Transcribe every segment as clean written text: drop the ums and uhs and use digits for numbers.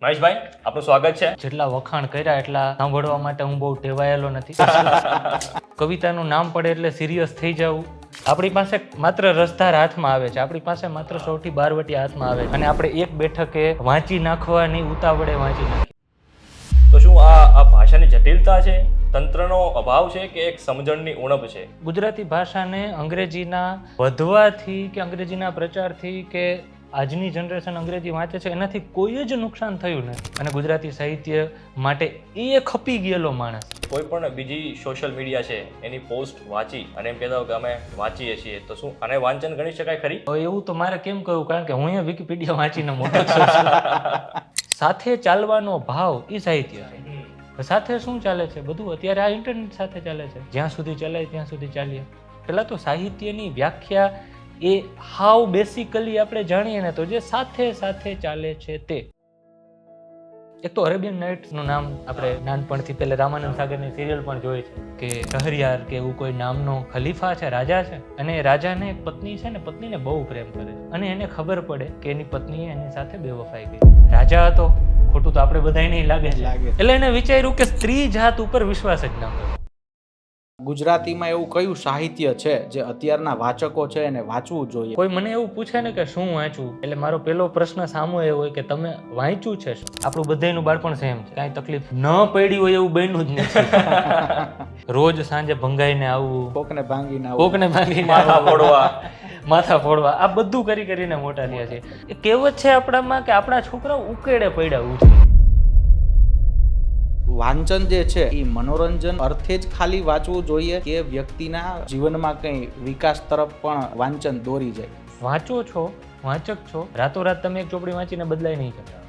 મહેશભાઈ, આપનું સ્વાગત છે. જેટલા વખાણ કર્યા એટલા સાંભળવા માટે હું બહુ ટેવાયેલો નથી. કવિતાનું નામ પડે એટલે સિરિયસ થઈ જવું. આપણી પાસે માત્ર રસધાર હાથમાં આવે છે, આપણી પાસે માત્ર સૌથી બારવટી હાથમાં આવે છે, અને આપણે એક બેઠકે વાંચી નાખવાની ઉતાવળે વાંચી નાખીએ. તો શું આ ભાષાની જટિલતા છે, તંત્રનો અભાવ છે કે એક સમજણની ઉણપ છે? ગુજરાતી ભાષાને અંગ્રેજીના વધવાથી કે અંગ્રેજીના પ્રચારથી કે આજની જનરેશન અંગ્રેજી વાંચે છે એનાથી કોઈ જ નુકસાન થયું નથી. અને ગુજરાતી સાહિત્ય માટે એ ખપી ગયેલો માણસ. કોઈ પણ બીજી સોશિયલ મીડિયા છે એની પોસ્ટ વાંચી અને એમ કહેતા હોય કે અમે વાંચીએ છીએ, તો શું આને વાંચન ગણી શકાય ખરી? હવે એવું તો મારે કેમ કહ્યું, કારણ કે હું અહીંયા વિકીપીડિયા વાંચીને મોટો છું. સાથે ચાલવાનો ભાવ એ સાહિત્ય છે. સાથે શું ચાલે છે બધું અત્યારે આ ઇન્ટરનેટ સાથે ચાલે છે. જ્યાં સુધી ચલાય ત્યાં સુધી ચાલીએ. પહેલાં તો સાહિત્યની વ્યાખ્યા એ હાવ બેસિકલી આપણે જાણીએ ને તો જે સાથે સાથે ચાલે છે તે. એક તો અરેબિયન નાઇટ્સનું નામ આપણે નાનપણથી પહેલા રામાનંદ સાગરની સિરિયલ પણ જોઈ છે કે શહરયાર કે એવું કોઈ નામનો ખલીફા છે, રાજા છે, અને એ રાજાને એક પત્ની છે ને પત્નીને બહુ પ્રેમ કરે છે, અને એને ખબર પડે કે એની પત્નીએ એની સાથે બેવફાઈ કરી. રાજા હતો, ખોટું તો આપણે બધાય નહીં લાગે એટલે એને વિચાર્યું કે સ્ત્રી જાત ઉપર વિશ્વાસ જ ના કરે. ગુજરાતીમાં એવું કયું સાહિત્ય છે જે અત્યારના વાચકો છે એને વાંચવું જોઈએ? કોઈ મને એવું પૂછે ને કે શું વાંચવું, એટલે મારો પહેલો પ્રશ્ન સામો એ હોય કે તમે વાંચ્યું છે શું? આપણું બધાયનું બાળપણ સેમ છે, કાંઈ તકલીફ ન પડી હોય એવું બન્યું જ નથી. રોજ સાંજે ભંગાઈને આવવું, કોકને ભાંગીને કોકને ભાંગીને માથા ફોડવા, માથા ફોડવા, આ બધું કરી કરીને મોટા થયા છે. એ કહેવત છે આપણામાં કે આપણા છોકરાઓ ઉકેડે પડ્યા ઉછળે. વાંચન જે છે એ મનોરંજન અર્થે જ ખાલી વાંચવું જોઈએ કે વ્યક્તિના જીવનમાં કંઈ વિકાસ તરફ પણ વાંચન દોરી જાય? વાંચો છો, વાંચક છો, રાતોરાત તમે એક ચોપડી વાંચીને બદલાય નહીં કરતા.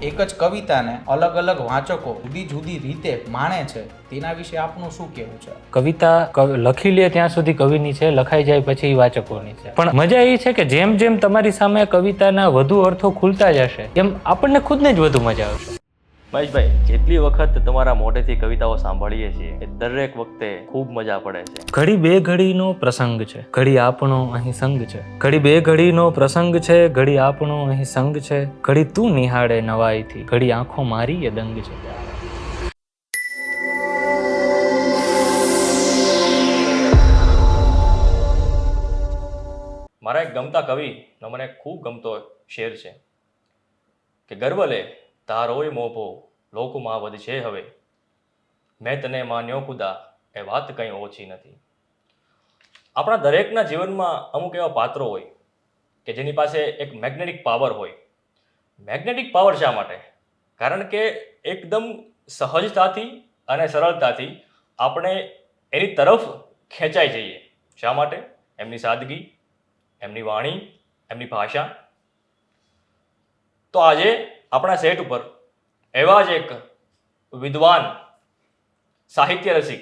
એક જ કવિતાને અલગ અલગ વાંચકો જુદી જુદી રીતે માણે છે, તેના વિશે આપનું શું કહેવું છે? કવિતા લખી લે ત્યાં સુધી કવિની છે, લખાઈ જાય પછી વાચકોની છે. પણ મજા એ છે કે જેમ જેમ તમારી સામે કવિતાના વધુ અર્થો ખુલતા જશે એમ આપણને ખુદને જ વધુ મજા આવશે. મહેશભાઈ, જેટલી વખત તમારા મોઢેથી કવિતાઓ સાંભળીએ છીએ એ દરેક વખતે ખૂબ મજા પડે છે. ઘડી બે ઘડીનો પ્રસંગ છે, ઘડી આપણો અહીં સંગ છે. ઘડી બે ઘડીનો પ્રસંગ છે, ઘડી આપણો અહીં સંગ છે. ઘડી તું નિહાળે નવાઈથી, ઘડી આંખો મારી એ દંગ છે. મારા એક ગમતા કવિનો મને ખૂબ ગમતો શેર છે કે ગર્વ લે તારોય મોભો લોકમાં વધશે હવે, મેં તને માન્યો ખુદા એ વાત કંઈ ઓછી નથી. આપણા દરેકના જીવનમાં અમુક એવા પાત્રો હોય કે જેની પાસે એક મેગ્નેટિક પાવર હોય. મેગ્નેટિક પાવર શા માટે? કારણ કે એકદમ સહજતાથી અને સરળતાથી આપણે એની તરફ ખેંચાઈ જઈએ. શા માટે? એમની સાદગી, એમની વાણી, એમની ભાષા. તો આજે આપણા સેટ ઉપર એવા જ એક વિદ્વાન, સાહિત્ય રસિક,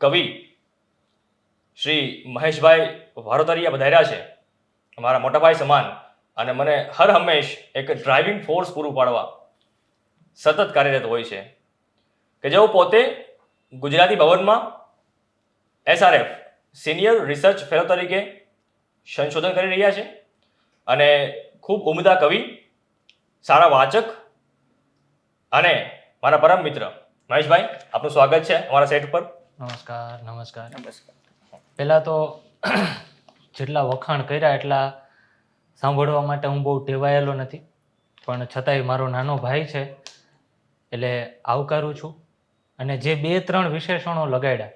કવિ શ્રી મહેશભાઈ વારોતરિયા પધાર્યા છે, મારા મોટાભાઈ સમાન, અને મને હર હંમેશ એક ડ્રાઇવિંગ ફોર્સ પૂરું પાડવા સતત કાર્યરત હોય છે, કે જેઓ પોતે ગુજરાતી ભવનમાં SRF સિનિયર રિસર્ચ ફેલો તરીકે સંશોધન કરી રહ્યા છે, અને ખૂબ ઉમદા કવિ, સારા વાચક, અને મારા પરમ મિત્ર મહેશભાઈ, આપનું સ્વાગત છે અમારા સેટ ઉપર. નમસ્કાર. નમસ્કાર. પહેલાં તો જેટલા વખાણ કર્યા એટલા સાંભળવા માટે હું બહુ ટેવાયેલો નથી, પણ છતાંય મારો નાનો ભાઈ છે એટલે આવકારું છું. અને જે 2-3 વિશેષણો લગાડ્યા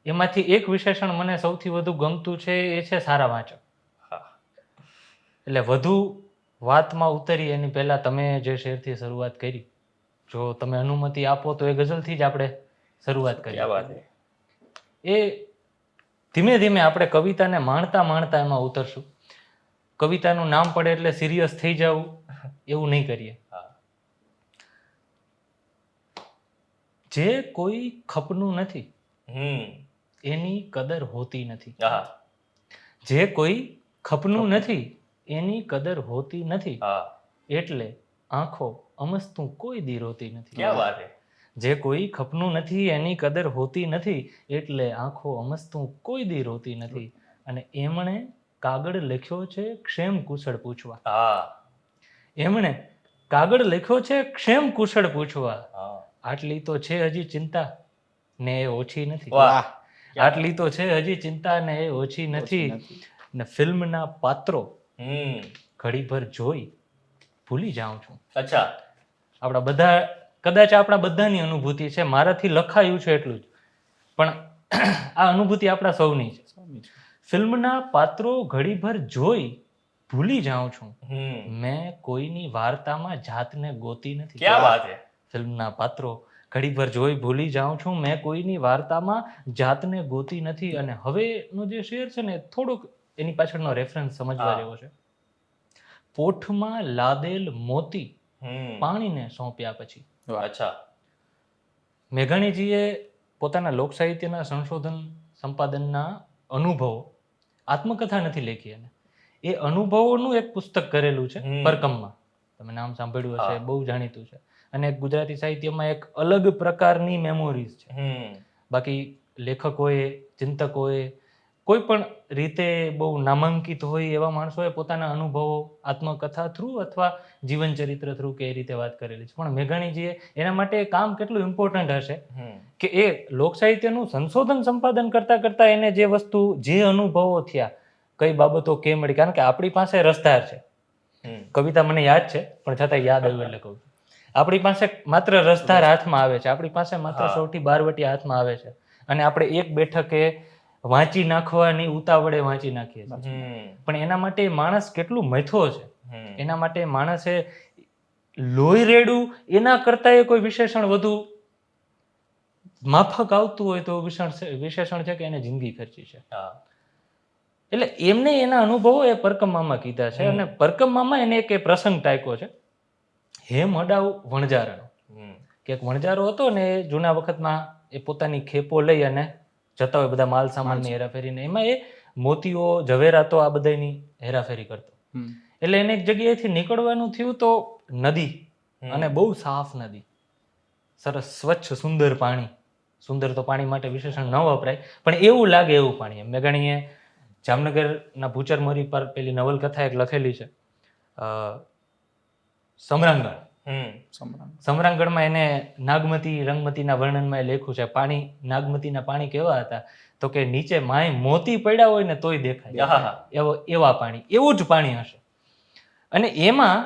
એમાંથી એક વિશેષણ મને સૌથી વધુ ગમતું છે, એ છે સારા વાંચક. એટલે વધુ વાતમાં ઉતરી એની પહેલાં તમે જે શેરથી શરૂઆત કરી, જો તમે અનુમતિ આપો તો એ ગઝલથી જ આપણે શરૂઆત કરીએ. ક્યા વાત છે. એ ધીમે ધીમે આપણે કવિતાને માણતા માણતા એમાં ઉતરશું. કવિતાનું નામ પડે એટલે સિરિયસ થઈ જવું એવું નહીં કરીએ. જે કોઈ ખપનું નથી એની કદર હોતી નથી. જે કોઈ ખપનું નથી એની કદર હોતી નથી, એટલે આંખો અમસ્તું કોઈ દી રોતી નથી. ક્યા વાત છે. જે કોઈ ખપનું નથી એની કદર હોતી નથી, એટલે આંખો અમસ્તું કોઈ દી રોતી નથી. અને એમણે કાગળ લખ્યો છે ક્ષેમ કુશળ પૂછવા. એમણે કાગળ લખ્યો છે ક્ષેમ કુશળ પૂછવા, હા આટલી તો છે હજી ચિંતા ને એ ઓછી નથી. વાહ આટલી તો છે હજી ચિંતા ને એ ઓછી નથી. ને ફિલ્મના પાત્રો ઘડીભર જોઈ ભૂલી જાઉં છું. અચ્છા આપણા બધા, કદાચ આપણા બધાની અનુભૂતિ છે, મારાથી લખાયું છે એટલું જ, પણ આ અનુભૂતિ આપણા સૌની છે. ફિલ્મના પાત્રો ઘડીભર જોઈ ભૂલી જાઉં છું, મેં કોઈની વાર્તામાં જાતને ગોતી નથી. ક્યાં વાત છે. ફિલ્મના પાત્રો ઘડીભર જોઈ ભૂલી જાઉં છું, મેં કોઈની વાર્તામાં જાતને ગોતી નથી. અને હવેનો જે શેર છે ને, થોડુંક એની પાછળનો રેફરન્સ સમજવા જેવો છે. પોઠમાં લાદેલ મોતી પાણીને સોંપ્યા પછી. અચ્છા મેઘાણીજીએ પોતાના લોક સાહિત્યના સંશોધન સંપાદનના અનુભવો, આત્મકથા નથી લખી, અને એ અનુભવોનું એક પુસ્તક કરેલું છે પરકમમાં. તમે નામ સાંભળ્યું હશે, બહુ જાણીતું છે. અને ગુજરાતી સાહિત્યમાં એક અલગ પ્રકારની મેમોરીઝ છે. બાકી લેખકોએ, ચિંતકોએ, કોઈ પણ રીતે બહુ નામાંકિત હોય એવા માણસોએ પોતાના અનુભવો આત્મકથા થ્રુ અથવા જીવન ચરિત્ર થ્રુ કે એ રીતે વાત કરેલી છે. પણ મેઘાણીજીએ એના માટે કામ કેટલું ઇમ્પોર્ટન્ટ હશે કે એ લોક સાહિત્યનું સંશોધન સંપાદન કરતા કરતા એને જે વસ્તુ, જે અનુભવો થયા, કઈ બાબતો કેમ મળી. કારણ કે આપણી પાસે રસધાર છે. કવિતા મને યાદ છે, પણ છતાં યાદ આવ્યું એટલે કહું. આપણી પાસે માત્ર રસધાર હાથમાં આવે છે, આપણી પાસે માત્ર સૌથી બારવટી હાથમાં આવે છે, અને આપણે એક બેઠકે વાંચી નાખવાની ઉતાવળે વાંચી નાખીએ છીએ. પણ એના માટે માણસ કેટલું મથો છે, એના માટે માણસે લોહી રેડું એના કરતા એ કોઈ વિશેષણ વધુ માફક આવતું હોય તો વિશેષણ છે કે એને જિંદગી ખર્ચી છે. એટલે એમને એના અનુભવો એ પરકમમાં કીધા છે. અને પરકમમાં એને એક પ્રસંગ ટાંક્યો છે, હેમ અડાવ વણજારાનો. કે એક વણજારો હતો ને, એ જૂના વખતમાં એ પોતાની ખેપો લઈ અને જતા હોય બધા માલ સામાનની હેરાફેરીને, એમાં એ મોતીઓ, ઝવેરાતો આ બધાની હેરાફેરી કરતો. એટલે એને એક જગ્યાએથી નીકળવાનું થયું તો નદી, અને બહુ સાફ નદી, સરસ સ્વચ્છ સુંદર પાણી. સુંદર તો પાણી માટે વિશેષણ ન વપરાય, પણ એવું લાગે એવું પાણી. મેઘાણીએ જામનગરના ભૂચરમરી પર પેલી નવલકથા એક લખેલી છે, સમરાંગણ. સમરાંગણમાં એને નાગમતી, રંગમતીના વર્ણનમાં એ લખ્યું છે, પાણી, નાગમતીના પાણી કેવા હતા તો કે નીચે માય મોતી પડ્યા હોય ને તોય દેખાય, એવા પાણી, એવું જ પાણી હશે. અને એમાં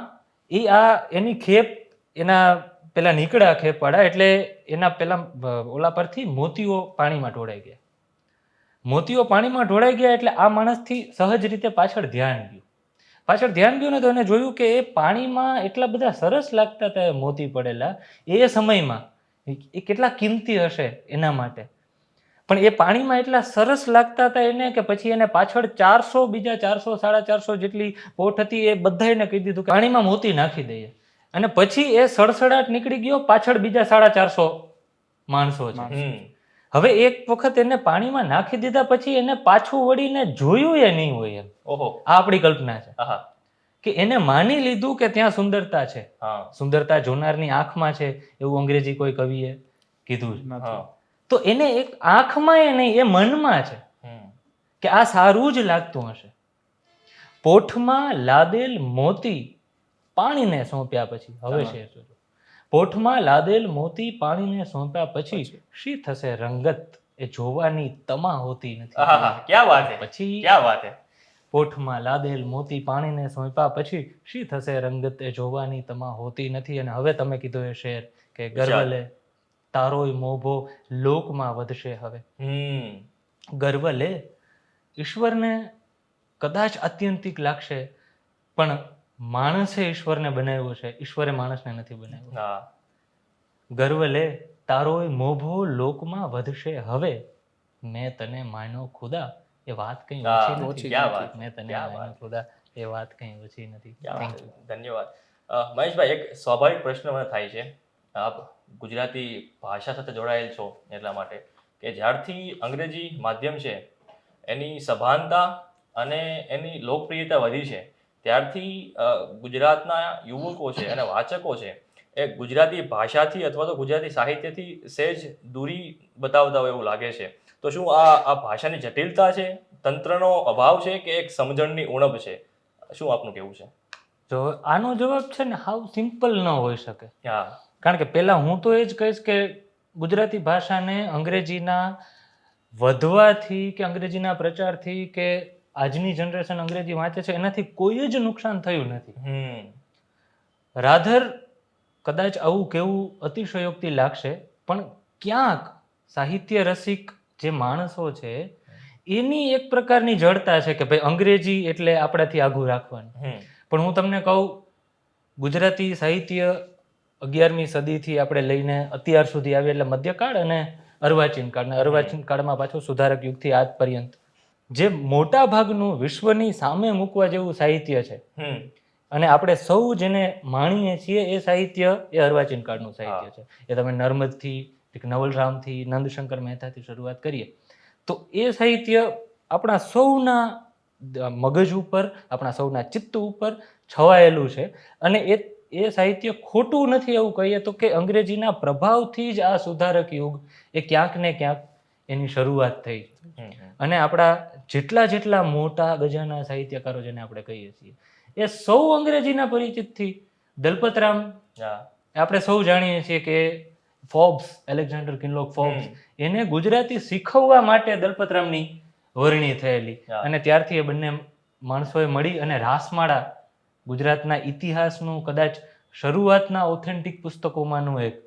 એની ખેપ, એના પેલા નીકળ્યા ખેપવાળા, એટલે એના પેલા ઓલા પરથી મોતીઓ પાણીમાં ઢોળાઈ ગયા. મોતીઓ પાણીમાં ઢોળાઈ ગયા એટલે આ માણસથી સહજ રીતે પાછળ ધ્યાન ગયું ને તો એને જોયું કે એ પાણીમાં એટલા બધા સરસ લાગતા હતા મોતી પડેલા, એ સમયમાં એ કેટલા કિંમતી હશે એના માટે. પણ એ પાણીમાં એટલા સરસ લાગતા હતા એને કે પછી એને પાછળ 400, બીજા 400, 450 જેટલી પોટ હતી, એ બધા એને કહી દીધું કે પાણીમાં મોતી નાખી દઈએ. અને પછી એ સડસડાટ નીકળી ગયો, પાછળ બીજા 450 માણસો છે. હવે એક વખત એને પાણીમાં નાખી દીધા પછી એને પાછું વળીને જોયું એ નહીં હોય એમ. આ આપણી કલ્પના છે કે એને માની લીધું કે ત્યાં સુંદરતા છે, સુંદરતા જોનારની આંખમાં છે, એવું અંગ્રેજી કોઈ કવિએ કીધું છે. તો એને એક આંખમાં એ નહીં, એ મનમાં છે કે આ સારું જ લાગતું હશે. પોઠમાં લાદેલ મોતી પાણીને સોંપ્યા પછી, હવે શેર જોજો. પોઠમાં લાદેલ મોતી પાણીને સોંપ્યા પછી શી થશે રંગત, એ જોવાની તમા હોતી નથી. ક્યાં વાત છે. પછી ક્યાં વાત છે. પોઠમાં લાદેલ મોતી પાણીને સોંપ્યા પછી શી થશે રંગત, એ જોવાની તમા હોતી નથી. અને હવે તમે કીધું એ શેર કે ગર્વ લે તારોય મોભો લોકમાં વધશે હવે. ગર્વ લે, ઈશ્વરને કદાચ આત્યંતિક લાગશે, પણ માણસે ઈશ્વરને બનાવ્યો છે, ઈશ્વરે માણસને નથી બનાવ્યો. ગર્વ લે તારોય મોભો લોકમાં વધશે હવે, મેં તને માન્યો ખુદા, એ વાત કઈ ઓછી નથી. મેં તને માન્યો ખુદા, એ વાત કઈ ઓછી નથી. ધન્યવાદ. મહેશભાઈ, એક સ્વાભાવિક પ્રશ્ન મને થાય છે, આપ ગુજરાતી ભાષા સાથે જોડાયેલ છો એટલા માટે, કે જ્યારથી અંગ્રેજી માધ્યમ છે એની સભાનતા અને એની લોકપ્રિયતા વધી છે, ત્યારથી ગુજરાતના યુવકો છે અને વાચકો છે એ ગુજરાતી ભાષાથી અથવા તો ગુજરાતી સાહિત્યથી સહેજ દૂરી બતાવતા હોય એવું લાગે છે. તો શું આ ભાષાની જટિલતા છે, તંત્રનો અભાવ છે, કે એક સમજણની ઉણપ છે? શું આપનું કહેવું છે? જો આનો જવાબ છે ને હાવ સિમ્પલ ન હોઈ શકે. હા કારણ કે પહેલા હું તો એ જ કહીશ કે ગુજરાતી ભાષાને અંગ્રેજીના વધવાથી કે અંગ્રેજીના પ્રચારથી કે આજની જનરેશન અંગ્રેજી વાંચે છે એનાથી કોઈ જ નુકસાન થયું નથી. રાધર કદાચ આવું કેવું અતિશયોક્તિ લાગશે, પણ ક્યાંક સાહિત્ય રસિક જે માણસો છે એની એક પ્રકારની જડતા છે કે ભાઈ અંગ્રેજી એટલે આપણાથી આઘું રાખવાનું. પણ હું તમને કહું, ગુજરાતી સાહિત્ય 11મી સદીથી આપણે લઈને અત્યાર સુધી આવી એટલે મધ્યકાળ અને અર્વાચીન કાળ, અને અર્વાચીન કાળમાં પાછું સુધારક યુગથી આજ પર્યંત જે મોટા ભાગનું વિશ્વની સામે મૂકવા જેવું સાહિત્ય છે અને આપણે સૌ જેને માણીએ છીએ એ સાહિત્ય એ અર્વાચીન કાળનું સાહિત્ય છે. એ તમે નર્મદથી, નવલરામથી, નંદશંકર મહેતાથી શરૂઆત કરીએ તો એ સાહિત્ય આપણા સૌના મગજ ઉપર, આપણા સૌના ચિત્ત ઉપર છવાયેલું છે. અને એ સાહિત્ય ખોટું નથી એવું કહીએ તો કે અંગ્રેજીના પ્રભાવથી જ આ સુધારક યુગ એ ક્યાંક ને ક્યાંક એની શરૂઆત થઈ. અને આપણા જેટલા મોટા ગજાના સાહિત્યકારો જેને આપણે કહીએ છીએ એ સૌ અંગ્રેજીના પરિચિતથી. દલપતરામ આપણે સૌ જાણીએ છીએ કે ફોર્બ્સ, એલેક્ઝાન્ડર કિનલોક ફોર્બ્સ, એને ગુજરાતી શીખવવા માટે દલપતરામની વરણી થયેલી. અને ત્યારથી એ બંને માણસોએ મળી અને રાસમાળા, ગુજરાતના ઇતિહાસનું કદાચ શરૂઆતના ઓથેન્ટિક પુસ્તકોમાંનું એક,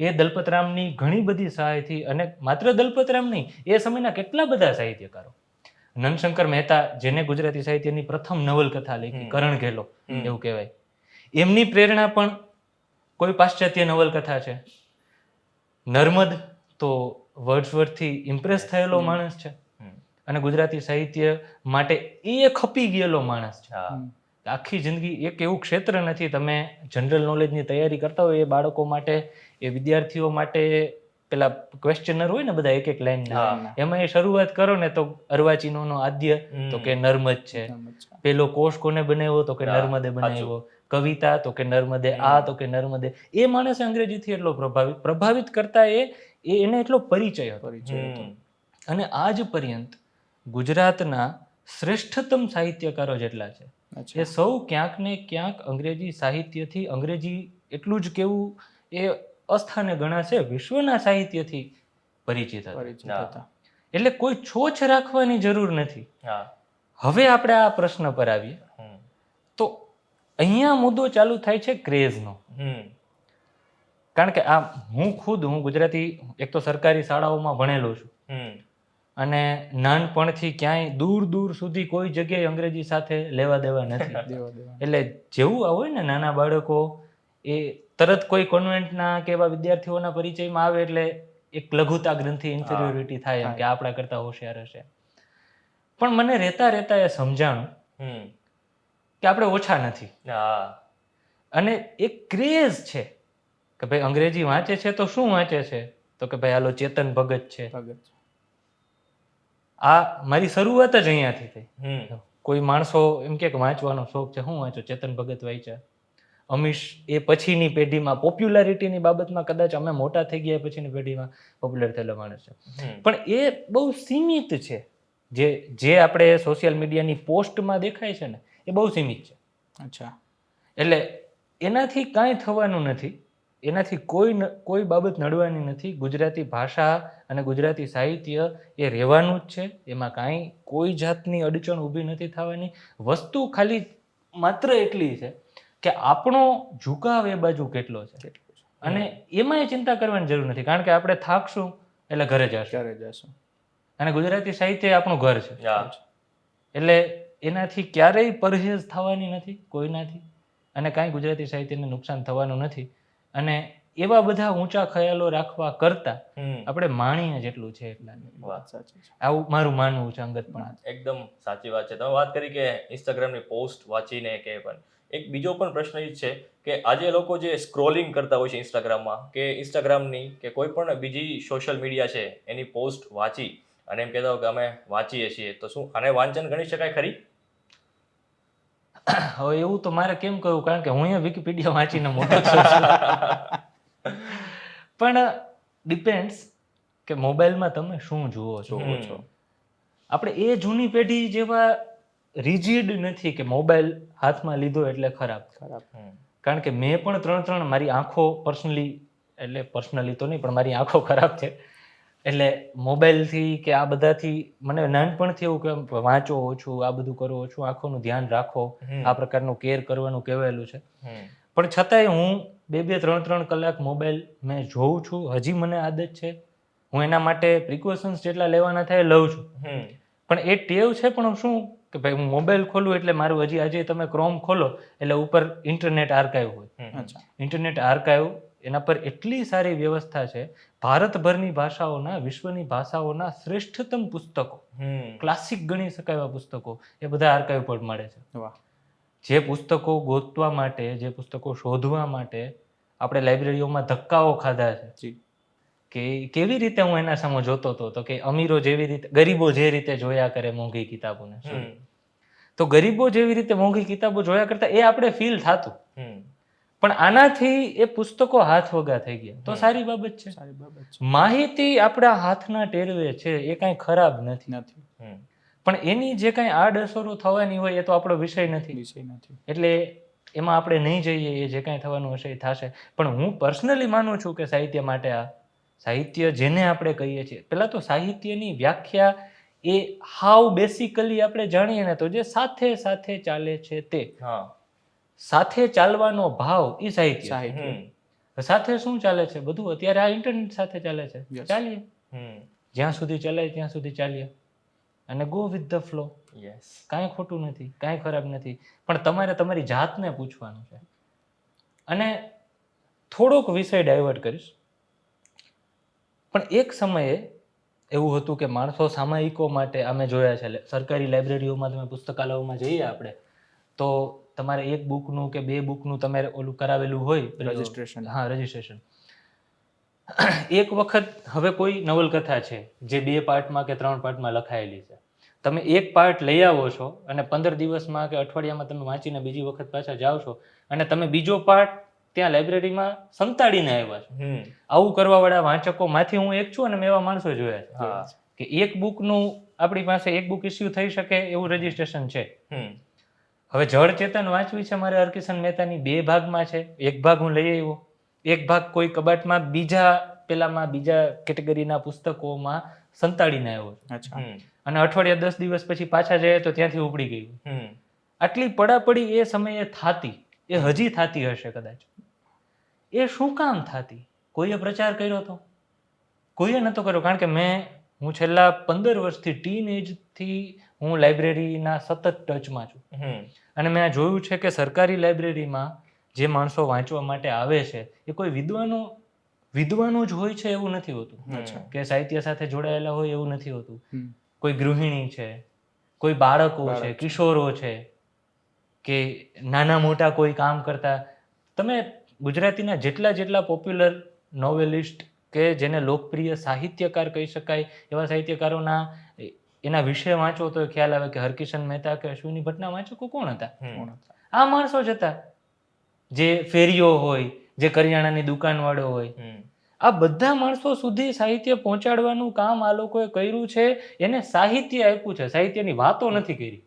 એ દલપતરામની ઘણી બધી સહાયથી. અને માત્ર દલપતરામ નહીં, એ સમયના કેટલા બધા સાહિત્યકારો, નંદશંકર મહેતા જેને ગુજરાતી સાહિત્યની પ્રથમ નવલકથા લખી, કરણ ઘેલો એવું કહેવાય, એમની પ્રેરણા પણ કોઈ પાશ્ચાત્ય નવલકથા છે. નર્મદ તો વર્ડસવર્થથી ઇમ્પ્રેસ થયેલો માણસ છે અને ગુજરાતી સાહિત્ય માટે એ ખપી ગયેલો માણસ છે. આખી જિંદગી એક એવું ક્ષેત્ર નથી, તમે જનરલ નોલેજની તૈયારી કરતા હોય એ બાળકો માટે, એ વિદ્યાર્થીઓ માટે પેલા ક્વેશ્ચનર હોય ને બધા એક એક લાઈન, એમાં એ શરૂઆત કરો ને તો અર્વાચીનોનો આદ્ય તો કે નર્મદ છે, પેલો કોષ કોને બનાવ્યો તો કે નર્મદે બનાવ્યો, કવિતા તો કે નર્મદે, આ તો કે નર્મદે. એ માણસે અંગ્રેજીથી એટલો પ્રભાવિત કરતા એને એટલો પરિચય હતો. અને આજ પર્યંત ગુજરાતના શ્રેષ્ઠતમ સાહિત્યકારો જેટલા છે એ સૌ ક્યાંક ને ક્યાંક અંગ્રેજી સાહિત્યથી, અંગ્રેજી એટલું જ કેવું એ અસ્થાને ગણાશે, વિશ્વના સાહિત્યથી પરિચિત હતા. એટલે કોઈ છોછ રાખવાની જરૂર નથી. હવે આપણે આ પ્રશ્ન પર આવીએ તો અહીંયા મુદ્દો ચાલુ થાય છે ક્રેઝનો. કારણ કે હું ગુજરાતી એક તો સરકારી શાળાઓમાં ભણેલો છું અને નાનપણથી ક્યાંય દૂર દૂર સુધી કોઈ જગ્યાએ અંગ્રેજી સાથે લેવા દેવા નથી. એટલે જેવું હોય ને, નાના બાળકો એ તરત કોઈ કોન્વેન્ટના કે એવા વિદ્યાર્થીઓના પરિચયમાં આવે એટલે એક લઘુતા ગ્રંથિ, ઇન્ફિરિયોરિટી થાય એમ કે આપણા કરતા હોશિયાર હશે. પણ મને રહેતા એ સમજાણું કે આપણે ઓછા નથી. અને એક ક્રેઝ છે કે ભાઈ અંગ્રેજી વાંચે છે તો શું વાંચે છે, તો કે ભાઈ હાલો ચેતન ભગત છે. આ મારી શરૂઆત જ અહીંયાથી થઈ. કોઈ માણસો એમ કે વાંચવાનો શોખ છે, હું વાંચો, ચેતન ભગત વાંચ્યા. અમીશ એ પછીની પેઢીમાં પોપ્યુલારિટીની બાબતમાં કદાચ અમે મોટા થઈ ગયા પછીની પેઢીમાં પોપ્યુલર થયેલો માણસ છે. પણ એ બહુ સીમિત છે. જે આપણે સોશિયલ મીડિયાની પોસ્ટમાં દેખાય છે ને એ બહુ સીમિત છે. એટલે એનાથી કાંઈ થવાનું નથી, એનાથી કોઈ બાબત નડવાની નથી. ગુજરાતી ભાષા અને ગુજરાતી સાહિત્ય એ રહેવાનું જ છે, એમાં કાંઈ કોઈ જાતની અડચણ ઊભી નથી થવાની. વસ્તુ ખાલી માત્ર એટલી છે કે આપણો ઝુકાવ એ બાજુ કેટલો છે, અને એમાંય ચિંતા કરવાની જરૂર નથી. કારણ કે આપણે થાકશું એટલે ઘરે જશું, અને ગુજરાતી સાહિત્ય આપણું ઘર છે. એટલે એનાથી ક્યારેય પરહેજ થવાની નથી કોઈનાથી, અને કાંઈ ગુજરાતી સાહિત્યને નુકસાન થવાનું નથી. અને એવા બધા ઊંચા ખ્યાલો રાખવા કરતા આપણે માણીએ જેટલું છે એટલા. વાત સાચી છે, આવું મારું માનવું છે અંગત. પણ એકદમ સાચી વાત છે. તમે વાત કરી કે ઇન્સ્ટાગ્રામની પોસ્ટ વાંચીને કે પણ એક બીજો પણ પ્રશ્ન એ છે કે આજે લોકો જે સ્ક્રોલિંગ કરતા હોય છે ઇન્સ્ટાગ્રામમાં કે ઇન્સ્ટાગ્રામની કે કોઈ પણ બીજી સોશિયલ મીડિયા છે એની પોસ્ટ વાંચી અને એમ કહેતા હોય કે અમે વાંચીએ છીએ, તો શું આને વાંચન ગણી શકાય ખરી? હવે એવું તો મારે કેમ કહ્યું, કારણ કે હું અહીંયા વિકિપીડિયા વાંચીને મોટો છું. પણ ડિપેન્ડ્સ કે મોબાઈલમાં તમે શું જુઓ છો. આપણે એ જૂની પેઢી જેવા રિજિડ નથી કે મોબાઈલ હાથમાં લીધો એટલે ખરાબ. કારણ કે મેં પણ 3 મારી આંખો પર્સનલી તો નહીં પણ મારી આંખો ખરાબ છે. એટલે મોબાઈલથી કે આ બધાથી મને નાનપણથી એવું કે વાંચો ઓછું, આ બધું કરો ઓછું, આંખોનું ધ્યાન રાખો, આ પ્રકારનું કેર કરવાનું કહેવાયેલું છે. પણ છતાંય હું 2-3 કલાક મોબાઈલ મેં જોઉં છું. હજી મને આદત છે. હું એના માટે પ્રિકોશન્સ જેટલા લેવાના થાય લઉં છું. પણ એ ટેવ છે. પણ શું કે ભાઈ હું મોબાઈલ ખોલું એટલે મારું હજી આજે તમે ક્રોમ ખોલો એટલે ઉપર ઇન્ટરનેટ આર્કાઇવ હોય. ઇન્ટરનેટ આર્કાઇવ એના પર એટલી સારી વ્યવસ્થા છે. ભારતભરની ભાષાઓના, વિશ્વની ભાષાઓના શ્રેષ્ઠતમ પુસ્તકો, ક્લાસિક ગણી શકાય એવા પુસ્તકો એ બધા આર્કાઇવ પર મળે છે. જે પુસ્તકો ગોતવા માટે, જે પુસ્તકો શોધવા માટે આપણે લાઇબ્રેરીઓમાં ધક્કાઓ ખાધા છે કે કેવી રીતે હું એના સામે જોતો હતો, તો કે અમીરો જેવી રીતે, ગરીબો જે રીતે જોયા કરે મોંઘી કિતાબોને, તો ગરીબો જેવી રીતે મોંઘી કિતાબો જોયા કરતા એ આપણે ફીલ થતું. પણ આનાથી એ પુસ્તકો હાથ વગા થઈ ગયા તો સારી બાબત છે. માહિતી આપણા હાથના ટેરવે છે, એ કાંઈ ખરાબ નથી. પણ એની જે કાંઈ આડઅસરો થવાની હોય એ તો આપણો વિષય નથી. એટલે એમાં આપણે નહીં જઈએ. એ જે કાંઈ થવાનું હશે એ થશે. પણ હું પર્સનલી માનું છું કે સાહિત્ય માટે આ સાહિત્ય જેને આપણે કહીએ છીએ, પહેલા તો સાહિત્યની વ્યાખ્યા એ હાવ બેસિકલી આપણે જાણીએ ને તો જે સાથે સાથે ચાલે છે તે, સાથે ચાલવાનો ભાવ એ સાહિત્ય. સાથે શું ચાલે છે? બધું અત્યારે આ ઇન્ટરનેટ સાથે ચાલે છે. ચાલીએ, જ્યાં સુધી ચાલે ત્યાં સુધી ચાલીએ અને ગો વિથ ધ ફ્લો. કાંઈ ખોટું નથી, કાંઈ ખરાબ નથી. પણ તમારે તમારી જાતને પૂછવાનું છે. અને થોડોક વિષય ડાયવર્ટ કરીશ, પણ એક સમયે એવું હતું કે માણસો સામાયિકો માટે, અમે જોયા છે સરકારી લાઇબ્રેરીઓમાં, તમે પુસ્તકાલયોમાં જઈએ આપણે તો તમારે 1 બુકનું કે 2 બુકનું તમારે ઓલું કરાવેલું હોય રજિસ્ટ્રેશન. રજિસ્ટ્રેશન. એક વખત હવે કોઈ નવલકથા છે જે 2 પાર્ટમાં કે 3 પાર્ટમાં લખાયેલી છે, તમે એક પાર્ટ લઈ આવો છો અને 15 દિવસમાં કે અઠવાડિયામાં તમે વાંચીને બીજી વખત પાછા જાઓ છો અને તમે બીજો પાર્ટ ત્યાં લાઇબ્રેરીમાં સંતાડીને આવ્યા છો. આવું કરવા વાળા વાંચકો માંથી હું એક છું અને મેં એવા માણસો જોયા છે કે 1 બુકનું આપણી પાસે 1 બુક ઇસ્યુ થઈ શકે એવું રજિસ્ટ્રેશન છે. હવે જળ ચેતન વાંચવી છે મારે હરકિશન મહેતાની, 2 ભાગમાં છે. 1 ભાગ હું લઈ આવ્યો, 1 ભાગ કોઈ કબાટમાં બીજા કેટેગરીના પુસ્તકોમાં સંતાડીને આવ્યો છું. અને અઠવાડિયા 10 દિવસ પછી પાછા જાય તો ત્યાંથી ઉપડી ગયું. આટલી પડાપડી એ સમયે થાતી, એ હજી થાતી હશે કદાચ. એ શું કામ થાતી? કોઈએ પ્રચાર કર્યો હતો? કોઈએ નહોતો કર્યો. કારણ કે હું છેલ્લા 15 વર્ષથી ટીન એજથી હું લાઇબ્રેરીના સતત ટચમાં છું. અને મેં આ જોયું છે કે સરકારી લાઇબ્રેરીમાં જે માણસો વાંચવા માટે આવે છે એ કોઈ વિદ્વાનો જ હોય છે એવું નથી હોતું, કે સાહિત્ય સાથે જોડાયેલા હોય એવું નથી હોતું. કોઈ ગૃહિણી છે, કોઈ બાળકો છે, કિશોરો છે, કે નાના મોટા કોઈ કામ કરતા. તમે ગુજરાતીના જેટલા પોપ્યુલર નોવેલિસ્ટ કે જેને લોકપ્રિય સાહિત્યકાર કહી શકાય એવા સાહિત્યકારોના એના વિશે વાંચો તો ખ્યાલ આવે કે હરકિશન મહેતા કે અશ્વિની ભટ્ટના વાંચકો કોણ હતા? આ માણસો જ હતા. જે ફેરીઓ હોય, જે કરિયાણાની દુકાનવાળો હોય, આ બધા માણસો સુધી સાહિત્ય પહોંચાડવાનું કામ આ લોકોએ કર્યું છે. એને સાહિત્ય આપ્યું છે, સાહિત્યની વાતો નથી કરી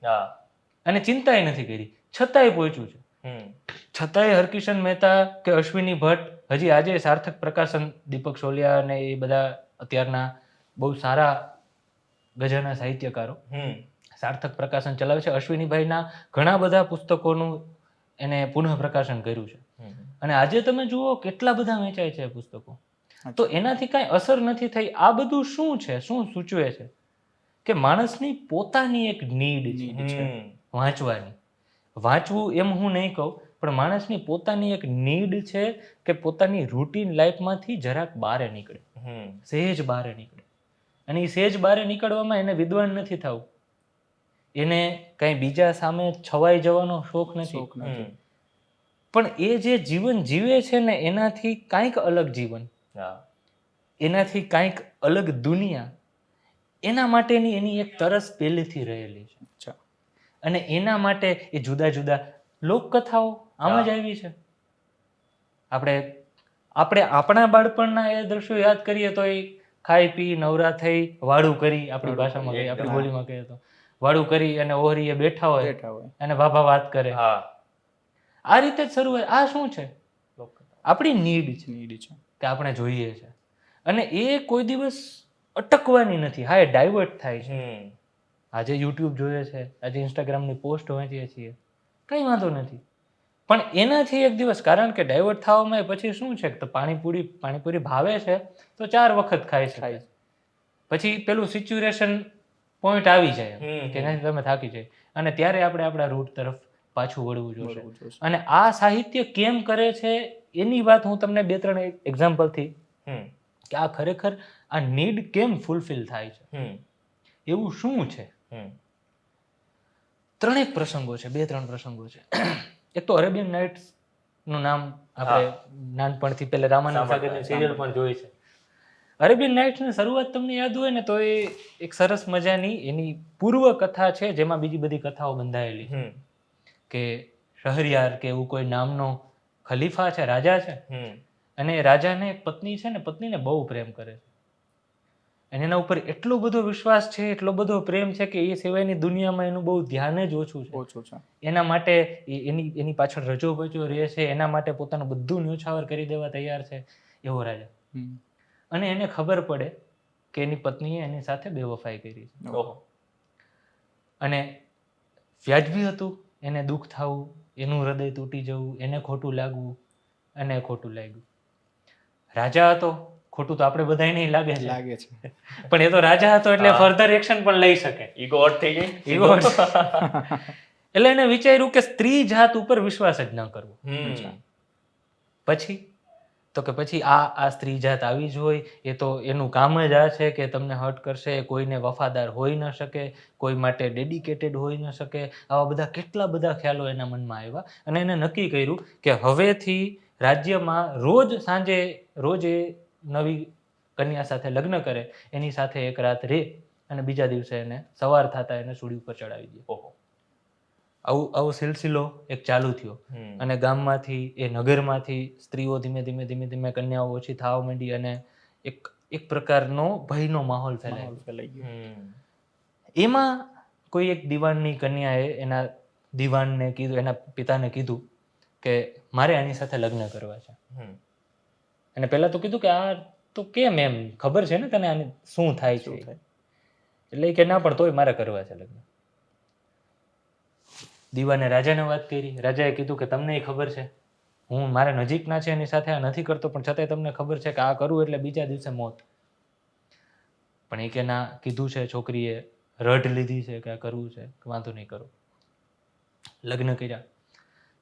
અને ચિંતાય નથી કરી, છતાંય પહોંચ્યું છે. છતાંય હરકિશન મહેતા કે અશ્વિની ભટ્ટ હજી આજે સાર્થક પ્રકાશન, દીપક સોલિયા અને એ બધા અત્યારના બહુ સારા ગજાના સાહિત્યકારો સાર્થક પ્રકાશન ચલાવે છે. અશ્વિનીભાઈના ઘણા બધા પુસ્તકોનું એને પુનઃ પ્રકાશન કર્યું છે. અને આજે તમે જુઓ કેટલા બધા વેચાય છે પુસ્તકો. તો એનાથી કાંઈ અસર નથી થઈ. આ બધું શું છે, શું સૂચવે છે? કે માણસની પોતાની એક નીડ છે વાંચવાની. વાંચવું એમ હું નહીં કહું, પણ માણસની પોતાની એક નીડ છે કે પોતાની રૂટીન લાઈફમાંથી જરાક બહાર નીકળે, સહેજ બહાર નીકળે. અને એ સહેજ બહાર નીકળવામાં એને વિદ્વાન નથી થવું, એને કાંઈ બીજા સામે છવાઈ જવાનો શોખ નથી. પણ એ જે જીવન જીવે છે ને એનાથી કાંઈક અલગ જીવન, એનાથી કાંઈક અલગ દુનિયા, એના માટેની એની એક તરસ પહેલેથી રહેલી છે. અને એના માટે એ જુદા જુદા લોકકથાઓ આમ જ આવી છે. આપણે આપણા બાળપણના એ દ્રશ્યો યાદ કરીએ તો એ ખાઈ પી નવરા થઈ વાળું કરી, આપણી ભાષામાં કહીએ, આપણી બોલીમાં કહીએ તો વાળું કરી અને ઓહરીએ બેઠા હોય બેઠા હોય. અને ભાભા વાત કરે. હા આ રીતે જ શરૂ હોય. આ શું છે? આપણી નીડ છે નીડ છે. કે આપણે જોઈએ છે, અને એ કોઈ દિવસ અટકવાની નથી. હા, એ ડાયવર્ટ થાય છે. આજે યુટ્યુબ જોઈએ છે, આજે ઇન્સ્ટાગ્રામની પોસ્ટ વાંચીએ છીએ, કંઈ વાંધો નથી, પણ એનાથી એક દિવસ, કારણ કે ડાયવર્ટ થવામાં પછી શું છે તો પાણીપુરી ભાવે છે તો 4 વખત ખાઈ શકાય. પછી પેલું સિચ્યુએશન પોઈન્ટ આવી જાય કે એનાથી તમે થાકી જાય, અને ત્યારે આપણે આપણા રૂટ તરફ પાછું વળવું જોશે. અને આ સાહિત્ય કેમ કરે છે એની વાત હું તમને 2-3 એક્ઝામ્પલથી, કે આ ખરેખર આ નીડ કેમ ફૂલફિલ થાય છે, એવું શું છે. 3 પ્રસંગો છે, 2-3 પ્રસંગો છે. એક તો અરેબિયન નાઇટ્સ નું નામ આપણે નાનપણથી પેલા રામાનંદ સાગરની સિરિયલ પણ જોઈ છે. અરેબિયન નાઇટ્સની શરૂઆત તમને યાદ હોય ને તો એ એક સરસ મજાની એની પૂર્વ કથા છે, જેમાં બીજી બધી કથાઓ બંધાયેલી છે. કે શહરયાર કે એવું કોઈ નામનો ખલીફા છે, રાજા છે, અને રાજાને એક પત્ની છે ને, પત્નીને બહુ પ્રેમ કરે છે, અને એના ઉપર એટલો બધો વિશ્વાસ છે, એટલો બધો પ્રેમ છે કે એ સિવાયની દુનિયામાં એનું બહુ ધ્યાન જ ઓછું છે. એના માટે એની પાછળ રજો બજો રહે છે, એના માટે પોતાનું બધું ન્યોછાવર કરી દેવા તૈયાર છે એવો રાજા. અને એને ખબર પડે કે એની પત્નીએ એની સાથે બેવફાઈ કરી છે, અને વ્યાજબી હતું એને દુઃખ થવું, એનું હૃદય તૂટી જવું, એને ખોટું લાગવું, અને ખોટું લાગ્યું. રાજા હતો, ખોટું તો આપણે બધાય નહીં લાગે છે, પણ એ તો રાજા હતો એટલે ફર્ધર એક્શન પણ લઈ શકે. ઈગો હર્ટ થઈ ગઈ. એટલે એને વિચાર્યું કે સ્ત્રી જાત ઉપર વિશ્વાસ જ ન કરવો. પછી તો કે પછી આ સ્ત્રી જાત આવી જ હોય, એ તો એનું કામ જ આ છે કે તમને હર્ટ કરશે, કોઈને વફાદાર હોઈ ન શકે, કોઈ માટે ડેડિકેટેડ હોઈ ન શકે. આવા બધા કેટલા બધા ખ્યાલો એના મનમાં આવ્યા, અને એને નક્કી કર્યું કે હવેથી રાજ્યમાં રોજ સાંજે એ નવી કન્યા સાથે લગ્ન કરે, એની સાથે એક રાત રહે, અને બીજા દિવસે એને સવાર થતા એને સૂડી ઉપર ચડાવી દે. આવો સિલસિલો એક ચાલુ થયો, અને ગામમાંથી એ નગરમાંથી સ્ત્રીઓ ધીમે ધીમે કન્યાઓ ઓછી થવા માંડી, અને એક પ્રકારનો ભયનો માહોલ ફેલાઈ ગયો. એમાં કોઈ એક દીવાનની કન્યાએ એના દીવાનને કીધું, એના પિતાને કીધું કે મારે આની સાથે લગ્ન કરવા છે. અને પહેલા તો કીધું કે આ તો કેમ, એમ ખબર છે ને તને આને શું થાય છે, એટલે કે ના, પણ તોય મારે કરવા છે લગ્ન. દીવાને રાજાને વાત કરી. રાજાએ કીધું કે તમને ખબર છે, હું મારા નજીકના છે એની સાથે આ નથી કરતો, પણ છતાંય તમને ખબર છે કે આ કરું એટલે બીજા દિવસે મોત. પણ એ કે ના, કીધું છે છોકરીએ, રઢ લીધી છે કે આ કરવું છે, વાંધો નહીં કરો. લગ્ન કર્યા.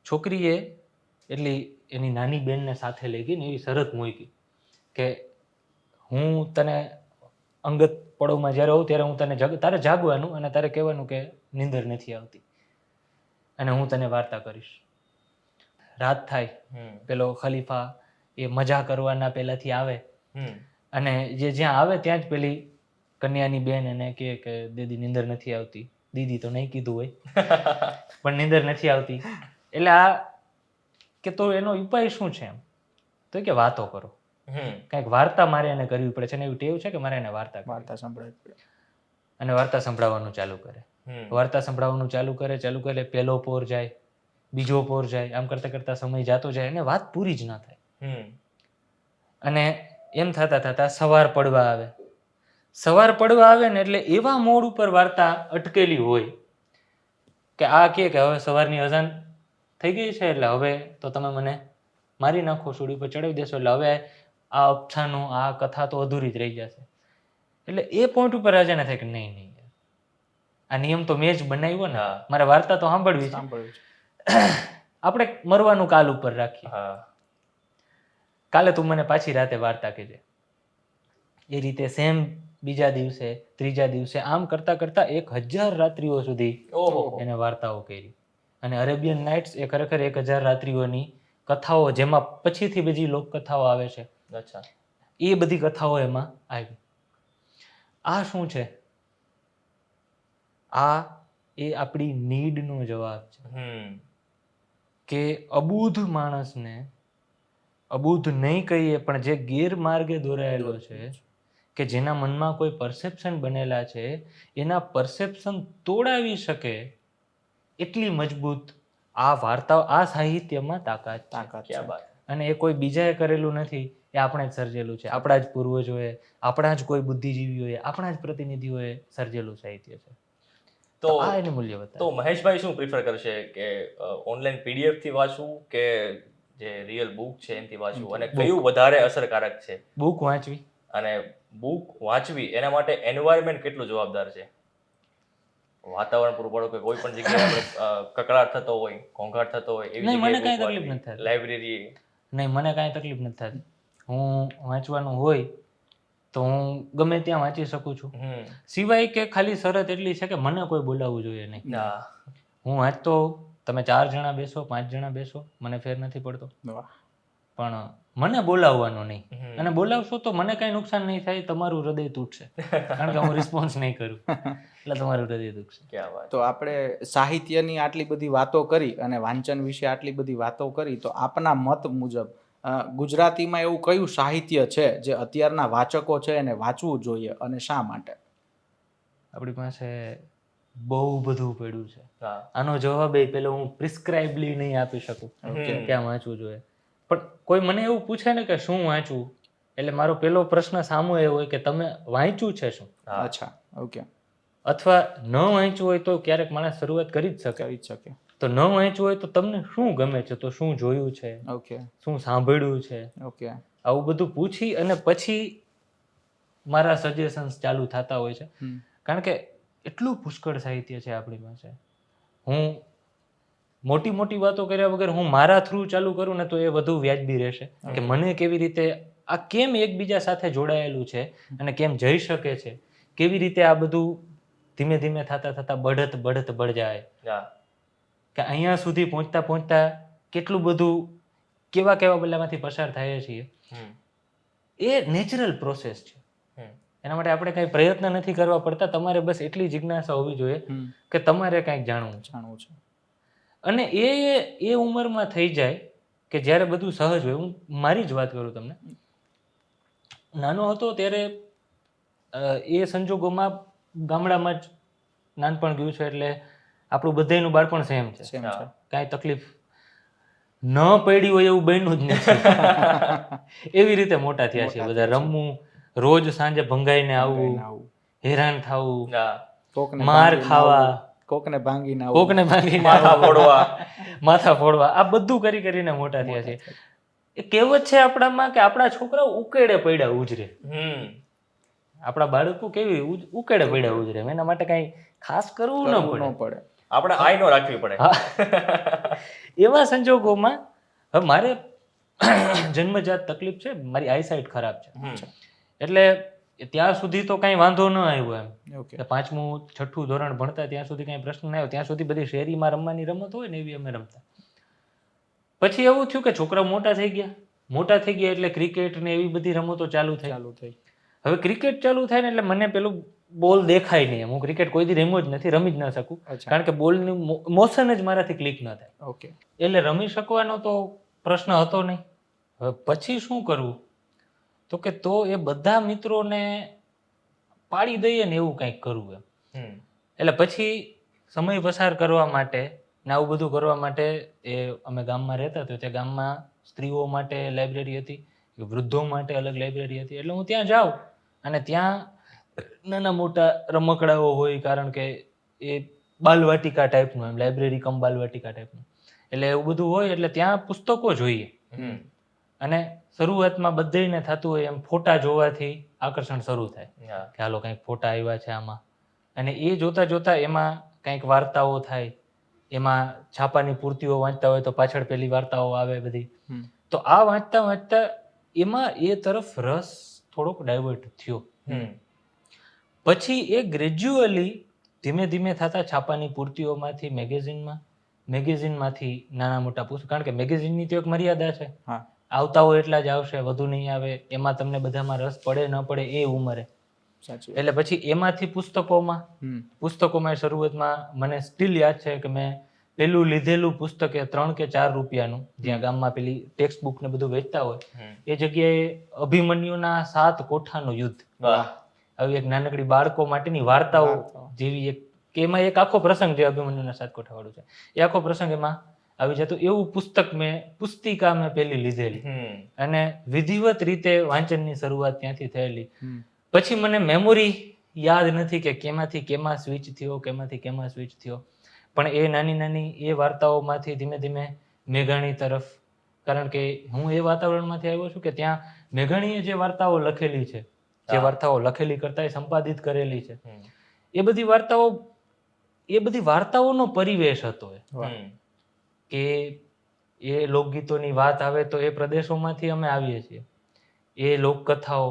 છોકરીએ એટલી એની નાની બેનને સાથે લઈ ગઈ ને એવી શરત મૂકી કે હું તને અંગત પળોમાં જ્યારે હોઉં ત્યારે હું તને તારે જાગવાનું, અને તારે કહેવાનું કે નીંદર નથી આવતી, અને હું તને વાર્તા કરીશ. રાત થાય, પેલો ખલીફા એ મજા કરવાના પહેલાથી આવે, અને જ્યાં આવે ત્યાં જ પેલી કન્યાની બેન એને કહે કે દીદી નીંદર નથી આવતી. દીદી તો નહીં કીધું હોય, પણ નીંદર નથી આવતી. એટલે આ કે તો એનો ઉપાય શું છે, એમ તો કે વાતો કરો, કંઈક વાર્તા મારે એને કરવી પડે છે, અને એવું ટેવ છે કે મારે એને વાર્તા સંભળાવી પડે. અને વાર્તા સંભળાવવાનું ચાલુ કરે. વાર્તા સંભળાવવાનું ચાલુ કરે, પહેલો પોર જાય, બીજો પોર જાય, આમ કરતા કરતા સમય જાતો જાય, અને વાત પૂરી જ ના થાય. અને એમ થતા સવાર પડવા આવે. સવાર પડવા આવે ને એટલે એવા મોડ ઉપર વાર્તા અટકેલી હોય કે આ કે હવે સવારની અઝાન થઈ ગઈ છે, એટલે હવે તો તમે મને મારી નાખો, સૂડી પર ચડાવી દેશો, એટલે હવે આ અફસાનો, આ કથા તો અધૂરી જ રહી જશે. એટલે એ પોઈન્ટ ઉપર રાજાને થાય કે નહીં, આ નિયમ તો મેં જ બનાવ્યો ને, મારે વાર્તા તો સાંભળવી છે. આપણે મરવાનું કાલ ઉપર રાખીએ, કાલે તું મને પાછી રાતે વાર્તા કહેજે. એ રીતે સેમ બીજા દિવસે, ત્રીજા દિવસે, આમ કરતા કરતા 1000 રાત્રિઓ સુધી એને વાર્તાઓ કરી. અને અરેબિયન નાઇટ્સ એ ખરેખર 1000 રાત્રિઓની કથાઓ, જેમાં પછીથી બીજી લોકકથાઓ આવે છે, એ બધી કથાઓ એમાં આવી. આ શું છે? આ એ આપણી નીડનો જવાબ છે કે અબુધ માણસને, અબુધ નહીં કહીએ પણ જે ગેરમાર્ગે દોરાયેલો છે, કે જેના મનમાં કોઈ પરસેપ્શન બનેલા છે એના પરસેપ્શન તોડાવી શકે એટલી મજબૂત આ વાર્તાઓ, આ સાહિત્યમાં તાકાત છે. તાકાત ક્યાં છે. બાત. અને એ કોઈ બીજાએ કરેલું નથી, એ આપણે જ સર્જેલું છે. આપણા જ પૂર્વજોએ, આપણા જ કોઈ બુદ્ધિજીવીઓએ, આપણા જ પ્રતિનિધિઓએ સર્જેલું સાહિત્ય છે. તો તો આ એની મૂલ્યવત્તા. તો મહેશભાઈ શું પ્રિફર કરશે કે ઓનલાઈન પીડીએફ થી વાંચવું કે જે રિયલ બુક છે એનાથી વાંચવું, અને કયું વધારે અસરકારક છે? બુક વાંચવી. અને બુક વાંચવી એના માટે એન્વાયરમેન્ટ કેટલું જવાબદાર છે? વાતાવરણ પૂરું પાડો કે કોઈ પણ જગ્યાએ આપણે કકળાટ થતો હોય, ઘોંઘાટ થતો હોય એવી નહીં, મને જગ્યાએ કાંઈ book તકલીફ વાંચવી. નથી થતી. લાઇબ્રેરી નહીં, મને કાંઈ તકલીફ નથી થતી. હું વાંચવાનું હોય તો હું ગમે ત્યાં વાંચી શકું છું. સિવાય કે ખાલી શરત એટલી છે કે મને કોઈ બોલાવવું જોઈએ નહીં. ના. હું વાંચતો હોઉં, તમે 4 જણા બેસો, 5 જણા બેસો, મને ફેર નથી પડતો, વાહ. પણ મને બોલાવવાનો નહીં. હમ. અને બોલાવશો તો મને કાંઈ નુકસાન નહીં થાય, તમારું હૃદય તૂટશે, કારણ કે હું રિસ્પોન્સ નહીં કરું એટલે તમારું હૃદય તૂટશે. ક્યાં વાત. તો આપણે સાહિત્યની આટલી બધી વાતો કરી અને વાંચન વિશે આટલી બધી વાતો કરી, તો આપના મત મુજબ ગુજરાતીમાં એવું કયું સાહિત્ય છે જે અત્યારના વાચકો છે એને વાંચવું જોઈએ અને શા માટે? આપણી પાસે બહુ બધું પડ્યું છે. હા. આનો જવાબ એ પેલો હું પ્રિસ્ક્રાઇબલી નહીં આપી શકું કે હમ. ક્યાં વાંચવું જોઈએ. પણ કોઈ મને એવું પૂછે ને કે શું વાંચવું, એટલે મારો પેલો પ્રશ્ન સામો એ હોય કે તમે વાંચ્યું છે શું? હા. અચ્છા, ઓકે, અથવા ન વાંચ્યું હોય તો ક્યારેક માણસ શરૂઆત કરી જ શકે. કરી જ શકે. તો ન વાંચ્યું હોય તો તમને શું ગમે છે, તો શું જોયું છે, ઓકે, શું સાંભળ્યું છે, ઓકે, આવું બધું પૂછી અને પછી મારા સજેશન્સ ચાલુ થતા હોય છે. હમ, કારણ કે એટલું પુષ્કળ સાહિત્ય છે આપણી પાસે. હું મોટી મોટી વાતો કર્યા વગર હું મારા થ્રુ ચાલુ કરું ને તો એ વધુ વ્યાજબી રહેશે કે મને કેવી રીતે આ કેમ એકબીજા સાથે જોડાયેલું છે અને કેમ જઈ શકે છે, કેવી રીતે આ બધું ધીમે ધીમે થતા થતા બઢત બઢત બઢ જાય, હા. કે અહીંયા સુધી પહોંચતા પહોંચતા કેટલું બધું કેવા કેવા બધામાંથી પસાર થઈએ છીએ. હમ. એ નેચરલ પ્રોસેસ છે. હમ. એના માટે આપણે કંઈ પ્રયત્ન નથી કરવા પડતા. તમારે બસ એટલી જિજ્ઞાસા હોવી જોઈએ હમ, કે તમારે કંઈક જાણવું છે. જાણવું છે. અને એ ઉંમરમાં થઈ જાય કે જ્યારે બધું સહજ હોય. હું મારી જ વાત કરું તમને. નાનો હતો ત્યારે એ સંજોગોમાં ગામડામાં જ નાનપણ ગયું છે, એટલે આપણું બધાયનું બાળપણ સેમ છે. સેમ છે. કાંઈ તકલીફ ન પડી હોય એવું બન્યું જ નથી. એવી રીતે મોટા થયા છે બધા. રમવું, રોજ સાંજે ભંગાઈને આવવું, આવું. હેરાન થવું, હા. કોકને માર ભાંગીને ખાવા, આવું, કોકને ભાંગીને આવું. કોકને ભાંગીને માથા આવવું, ફોડવા. માથા ફોડવા, આ બધું કરી કરીને મોટા થયા છે. એ કહેવત છે આપણામાં કે આપણા છોકરાઓ ઉકેડે પડ્યા ઉજરે. હમ. આપણા બાળકો કેવી ઉકેડે પડ્યા ઉજરે. એના માટે કઈ ખાસ કરવું ન કરવું પડે. ન પડે. આપણે આઈ નો રાખવી પડે. હા. એવા સંજોગોમાં હવે મારે જન્મજાત તકલીફ છે, મારી આઈસાઇટ ખરાબ છે. હમ. એટલે ત્યાં સુધી તો કાંઈ વાંધો ન આવ્યો એમ. ઓકે, કે 5મું 6ઠું ધોરણ ભણતા ત્યાં સુધી કાંઈ પ્રશ્ન ન આવ્યો. ત્યાં સુધી બધી શેરીમાં રમવાની રમત હોય ને એવી અમે રમતા. પછી એવું થયું કે છોકરાઓ મોટા થઈ ગયા એટલે ક્રિકેટ ને એવી બધી રમતો ચાલુ થઈ. ચાલુ થઈ. હવે ક્રિકેટ ચાલુ થાય ને એટલે મને પેલું બોલ દેખાય નહીં. હું ક્રિકેટ કોઈ દી રમ્યો જ નથી, રમી જ ન શકું, અચ્છા, કારણ કે બોલનું મોશન જ મારાથી ક્લિક ન થાય. ઓકે, એટલે રમી શકવાનો તો પ્રશ્ન હતો નહીં. હવે પછી શું કરવું, તો કે તો એ બધા મિત્રોને પાડી દઈએ ને એવું કંઈક કરવું એમ. હમ. એટલે પછી સમય પસાર કરવા માટે ને આવું બધું કરવા માટે એ અમે ગામમાં રહેતા હતા. ત્યાં ગામમાં સ્ત્રીઓ માટે લાઇબ્રેરી હતી, વૃદ્ધો માટે અલગ લાઇબ્રેરી હતી. એટલે હું ત્યાં જાઉં અને ત્યાં નાના મોટા રમકડાઓ હોય, કારણ કે એ બાલવાટિકા ટાઈપનું, એમ લાઇબ્રેરી કમ બાલવાટિકા ટાઈપનું. એટલે એવું બધું હોય એટલે ત્યાં પુસ્તકો જોઈએ. હમ. અને શરૂઆતમાં બધાયને થતું હોય એમ ફોટા જોવાથી આકર્ષણ શરૂ થાય હા. કે હાલો કંઈક ફોટા આવ્યા છે આમાં. અને એ જોતા જોતા એમાં કંઈક વાર્તાઓ થાય, એમાં છાપાની પૂર્તિઓ વાંચતા હોય તો પાછળ પેલી વાર્તાઓ આવે બધી. હમ, તો આ વાંચતા વાંચતા એમાં એ તરફ રસ થોડોક ડાયવર્ટ થયો. હમ. પછી એ ગ્રેજ્યુઅલી ધીમે ધીમે થતા છાપાની પૂર્તિઓમાંથી મેગેઝિનમાંથી નાના મોટા પુસ્તક, કારણ કે મેગેઝિનની તો એક મર્યાદા છે. હા, આવતા હોય એટલા જ આવશે, વધુ નહીં આવે. એમાં તમને બધામાં રસ પડે ન પડે એ ઉંમરે. સાચી વાત. એટલે પછી એમાંથી પુસ્તકોમાં હમ, શરૂઆતમાં મને સ્ટીલ યાદ છે કે મેં પેલું લીધેલું પુસ્તક એ 3 કે 4 રૂપિયાનું, જ્યાં ગામમાં પેલી ટેક્સ્ટ બુક ને બધું વેચતા હોય, એ જગ્યાએ અભિમન્યુના 7 કોઠાનું યુદ્ધ, વાહ આવી એક નાનકડી બાળકો માટેની વાર્તાઓ વાર્તાઓ. જેવી એક, કે એમાં એક આખો પ્રસંગ જે અભિમન્યુના 7 કોઠા વાળું છે, એ આખો પ્રસંગ એમાં આવી જતો. એવું પુસ્તિકા મેં પેલી લીધેલી અને વિધિવત રીતે વાંચનની શરૂઆત ત્યાંથી થયેલી. પછી મને મેમોરી યાદ નથી કે કેમાંથી કેમાં સ્વિચ થયો, કેમાંથી કેમાં સ્વિચ થયો, પણ એ નાની નાની એ વાર્તાઓમાંથી ધીમે ધીમે મેઘાણી તરફ, કારણ કે હું એ વાતાવરણમાંથી આવ્યો છું કે ત્યાં મેઘાણીએ જે વાર્તાઓ લખેલી છે, જે વાર્તાઓ લખેલી કરતા સંપાદિત કરેલી છે, એ બધી વાર્તાઓનો પરિવેશ હતો કે એ લોકગીતોની વાત આવે તો એ પ્રદેશોમાંથી અમે આવીએ છીએ. એ લોકકથાઓ,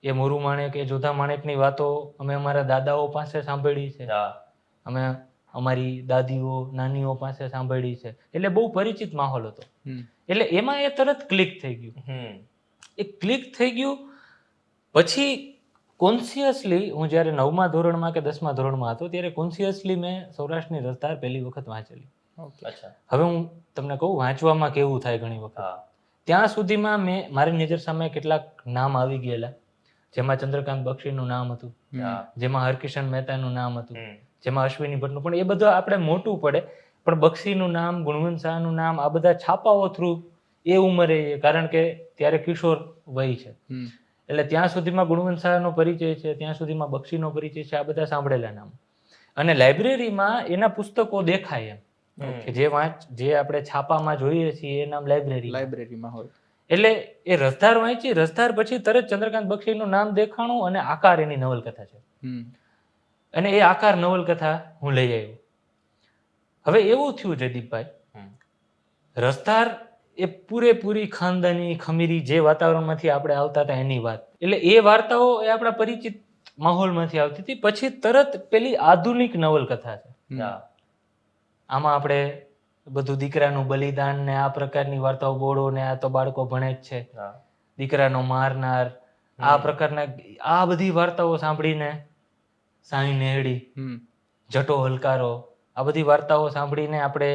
એ મોરુ માણેક, એ જોધા માણેકની વાતો અમે અમારા દાદાઓ પાસે સાંભળી છે, અમે અમારી દાદીઓ નાનીઓ પાસે સાંભળી છે, એટલે બહુ પરિચિત માહોલ હતો. એટલે એમાં એ તરત ક્લિક થઈ ગયું. એ ક્લિક થઈ ગયું. પછી કોન્શિયસલી હું જ્યારે 9મા ધોરણમાં કે 10મા ધોરણમાં હતો ત્યારે કોન્શિયસલી મેં સૌરાષ્ટ્રની રસધાર પહેલી વખત વાંચેલી. હવે હું તમને કહું વાંચવામાં કેવું થાય ઘણી વખત. ત્યાં સુધીમાં મારી નજર સામે કેટલાક નામ આવી ગયેલા, જેમાં ચંદ્રકાંત બક્ષીનું નામ હતું, જેમાં હરકિશન મહેતાનું નામ હતું, જેમાં અશ્વિની ભટ્ટનું, પણ એ બધું આપણે મોટું પડે, પણ બક્ષીનું નામ, ગુણવંત શાહનું નામ, આ બધા છાપાઓ થ્રુ એ ઉંમરે, કારણ કે ત્યારે કિશોર વય છે, એટલે ત્યાં સુધીમાં ગુણવંત શાહનો પરિચય છે, ત્યાં સુધીમાં બક્ષીનો પરિચય છે, આ બધા સાંભળેલા નામ. અને લાઇબ્રેરીમાં એના પુસ્તકો દેખાય એમ કે જે આપણે છાપામાં જોઈએ છીએ એ નામ લાઇબ્રેરીમાં હોય. એટલે એ રસધાર વાંચી, રસધાર પછી તરત ચંદ્રકાંત બક્ષીનું નામ દેખાણું અને આકાર એની નવલકથા છે, અને એ આકાર નવલકથા હું લઈ આવ્યો. હવે એવું થયું જયદીપભાઈ, રસધાર એ પૂરેપૂરી ખાનદાની ખમીરી જે વાતાવરણમાંથી આપણે આવતા હતા એની વાત, એટલે એ વાર્તાઓ એ આપણા પરિચિત માહોલમાંથી આવતી હતી. પછી તરત પેલી આધુનિક નવલકથા છે, આમાં આપણે બધું દીકરાનું બલિદાન ને આ પ્રકારની વાર્તાઓ, બોળો ને આ તો બાળકો ભણે જ છે, દીકરાનો મારનાર, આ પ્રકારના આ બધી વાર્તાઓ સાંભળીને, સાઈ નેહડી, જટો હલકારો, આ બધી વાર્તાઓ સાંભળીને આપણે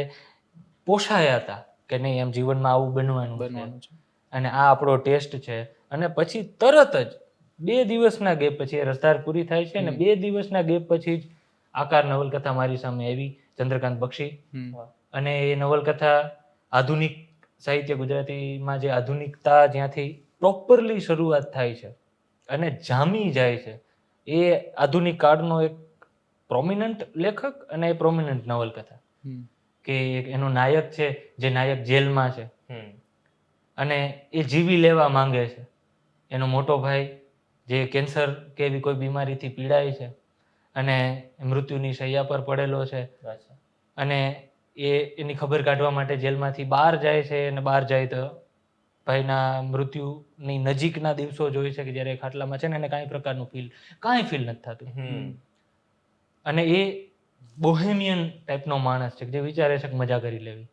પોષાયા હતા કે નહીં એમ જીવનમાં આવું બનવાનું છે અને આ આપણો ટેસ્ટ છે. અને પછી તરત જ 2 દિવસના ગેપ પછી એ રસધાર પૂરી થાય છે, અને 2 દિવસના ગેપ પછી જ આકાર નવલકથા મારી સામે આવી, ચંદ્રકાંત બક્ષી. અને એ નવલકથા આધુનિક સાહિત્ય, ગુજરાતીમાં જે આધુનિકતા જ્યાંથી પ્રોપરલી શરૂઆત થાય છે અને જામી જાય છે, એ આધુનિક કાળનો એક પ્રોમિનન્ટ લેખક અને એ પ્રોમિનન્ટ નવલકથા, કે એનો નાયક છે, જે નાયક જેલમાં છે અને એ જીવી લેવા માંગે છે, એનો મોટો ભાઈ જે કેન્સર કે એવી કોઈ બીમારીથી પીડાય છે અને મૃત્યુની શૈયા પર પડેલો છે, અને એની ખબર કાઢવા માટે જેલમાંથી બહાર જાય છે, અને બહાર જાય તો ભાઈના મૃત્યુની નજીકના દિવસો જોઈ છે કે જ્યારે ખાટલામાં છે ને એને કાંઈ પ્રકારનું કાંઈ ફીલ નથી થતું, અને એ બોહેમિયન ટાઈપનો માણસ છે જે વિચારે છે કે મજા કરી લેવી,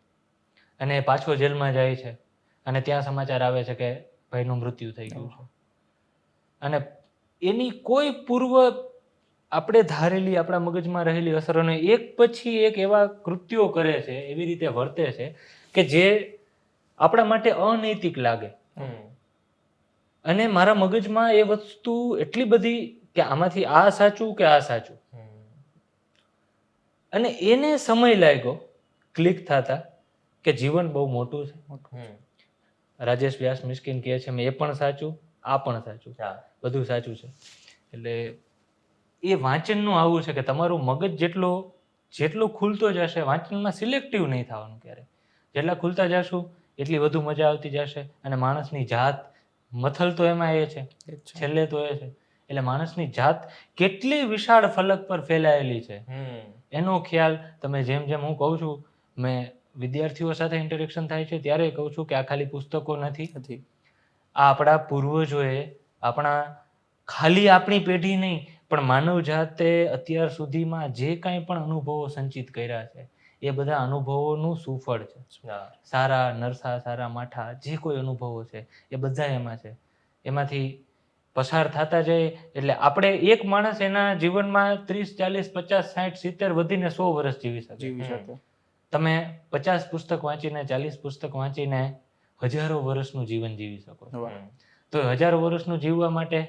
અને પાછો જેલમાં જાય છે અને ત્યાં સમાચાર આવે છે કે ભાઈનું મૃત્યુ થઈ ગયું છે. અને એની કોઈ પૂર્વ આપણે ધારેલી, આપણા મગજમાં રહેલી અસરોને એક પછી એક એવા કૃત્યો કરે છે, એવી રીતે વર્તે છે કે જે આપણા માટે અનૈતિક લાગે. અને મારા મગજમાં એ વસ્તુ એટલી બધી કે આમાંથી આ સાચું કે આ સાચું, અને એને સમય લાગ્યો ક્લિક થતા કે જીવન બહુ મોટું છે. રાજેશ વ્યાસ મિસ્કિન કહે છે એ પણ સાચું, આ પણ સાચું, બધું સાચું છે. એટલે એ વાંચનનું આવું છે કે તમારું મગજ જેટલો ખુલતો જશે, વાંચનમાં સિલેક્ટિવ નહીં થવાનું ક્યારે, જેટલા ખુલતા જશું એટલી વધુ મજા આવતી જશે. અને માણસની જાત મથલ તો એમાં એ છે, છેલ્લે તો એ છે, એટલે માણસની જાત કેટલી વિશાળ ફલક પર ફેલાયેલી છે એનો ખ્યાલ તમે જેમ હું કહું છું, મેં વિદ્યાર્થીઓ સાથે ઇન્ટરેક્શન થાય છે ત્યારે કહું છું કે આ ખાલી પુસ્તકો નથી, આ આપણા પૂર્વજોએ ખાલી આપણી પેઢી નહીં પણ માનવ જાતે અત્યાર સુધીમાં જે કાંઈ પણ અનુભવો સંચિત કર્યા છે એ બધા અનુભવોનું સુફળ છે. સારા નરસા, સારા માઠા, જે કોઈ અનુભવો છે એ બધા એમાં છે, એમાંથી પસાર થતા જાય. એટલે આપણે એક માણસ એના જીવનમાં 30, 40, 50, 60, 70 વધીને 100 વર્ષ જીવી શકે. તમે 50 પુસ્તક વાંચીને 40 પુસ્તક વાંચીને હજારો વર્ષનું જીવન જીવી શકો છો. તો એ હજારો વર્ષનું જીવવા માટે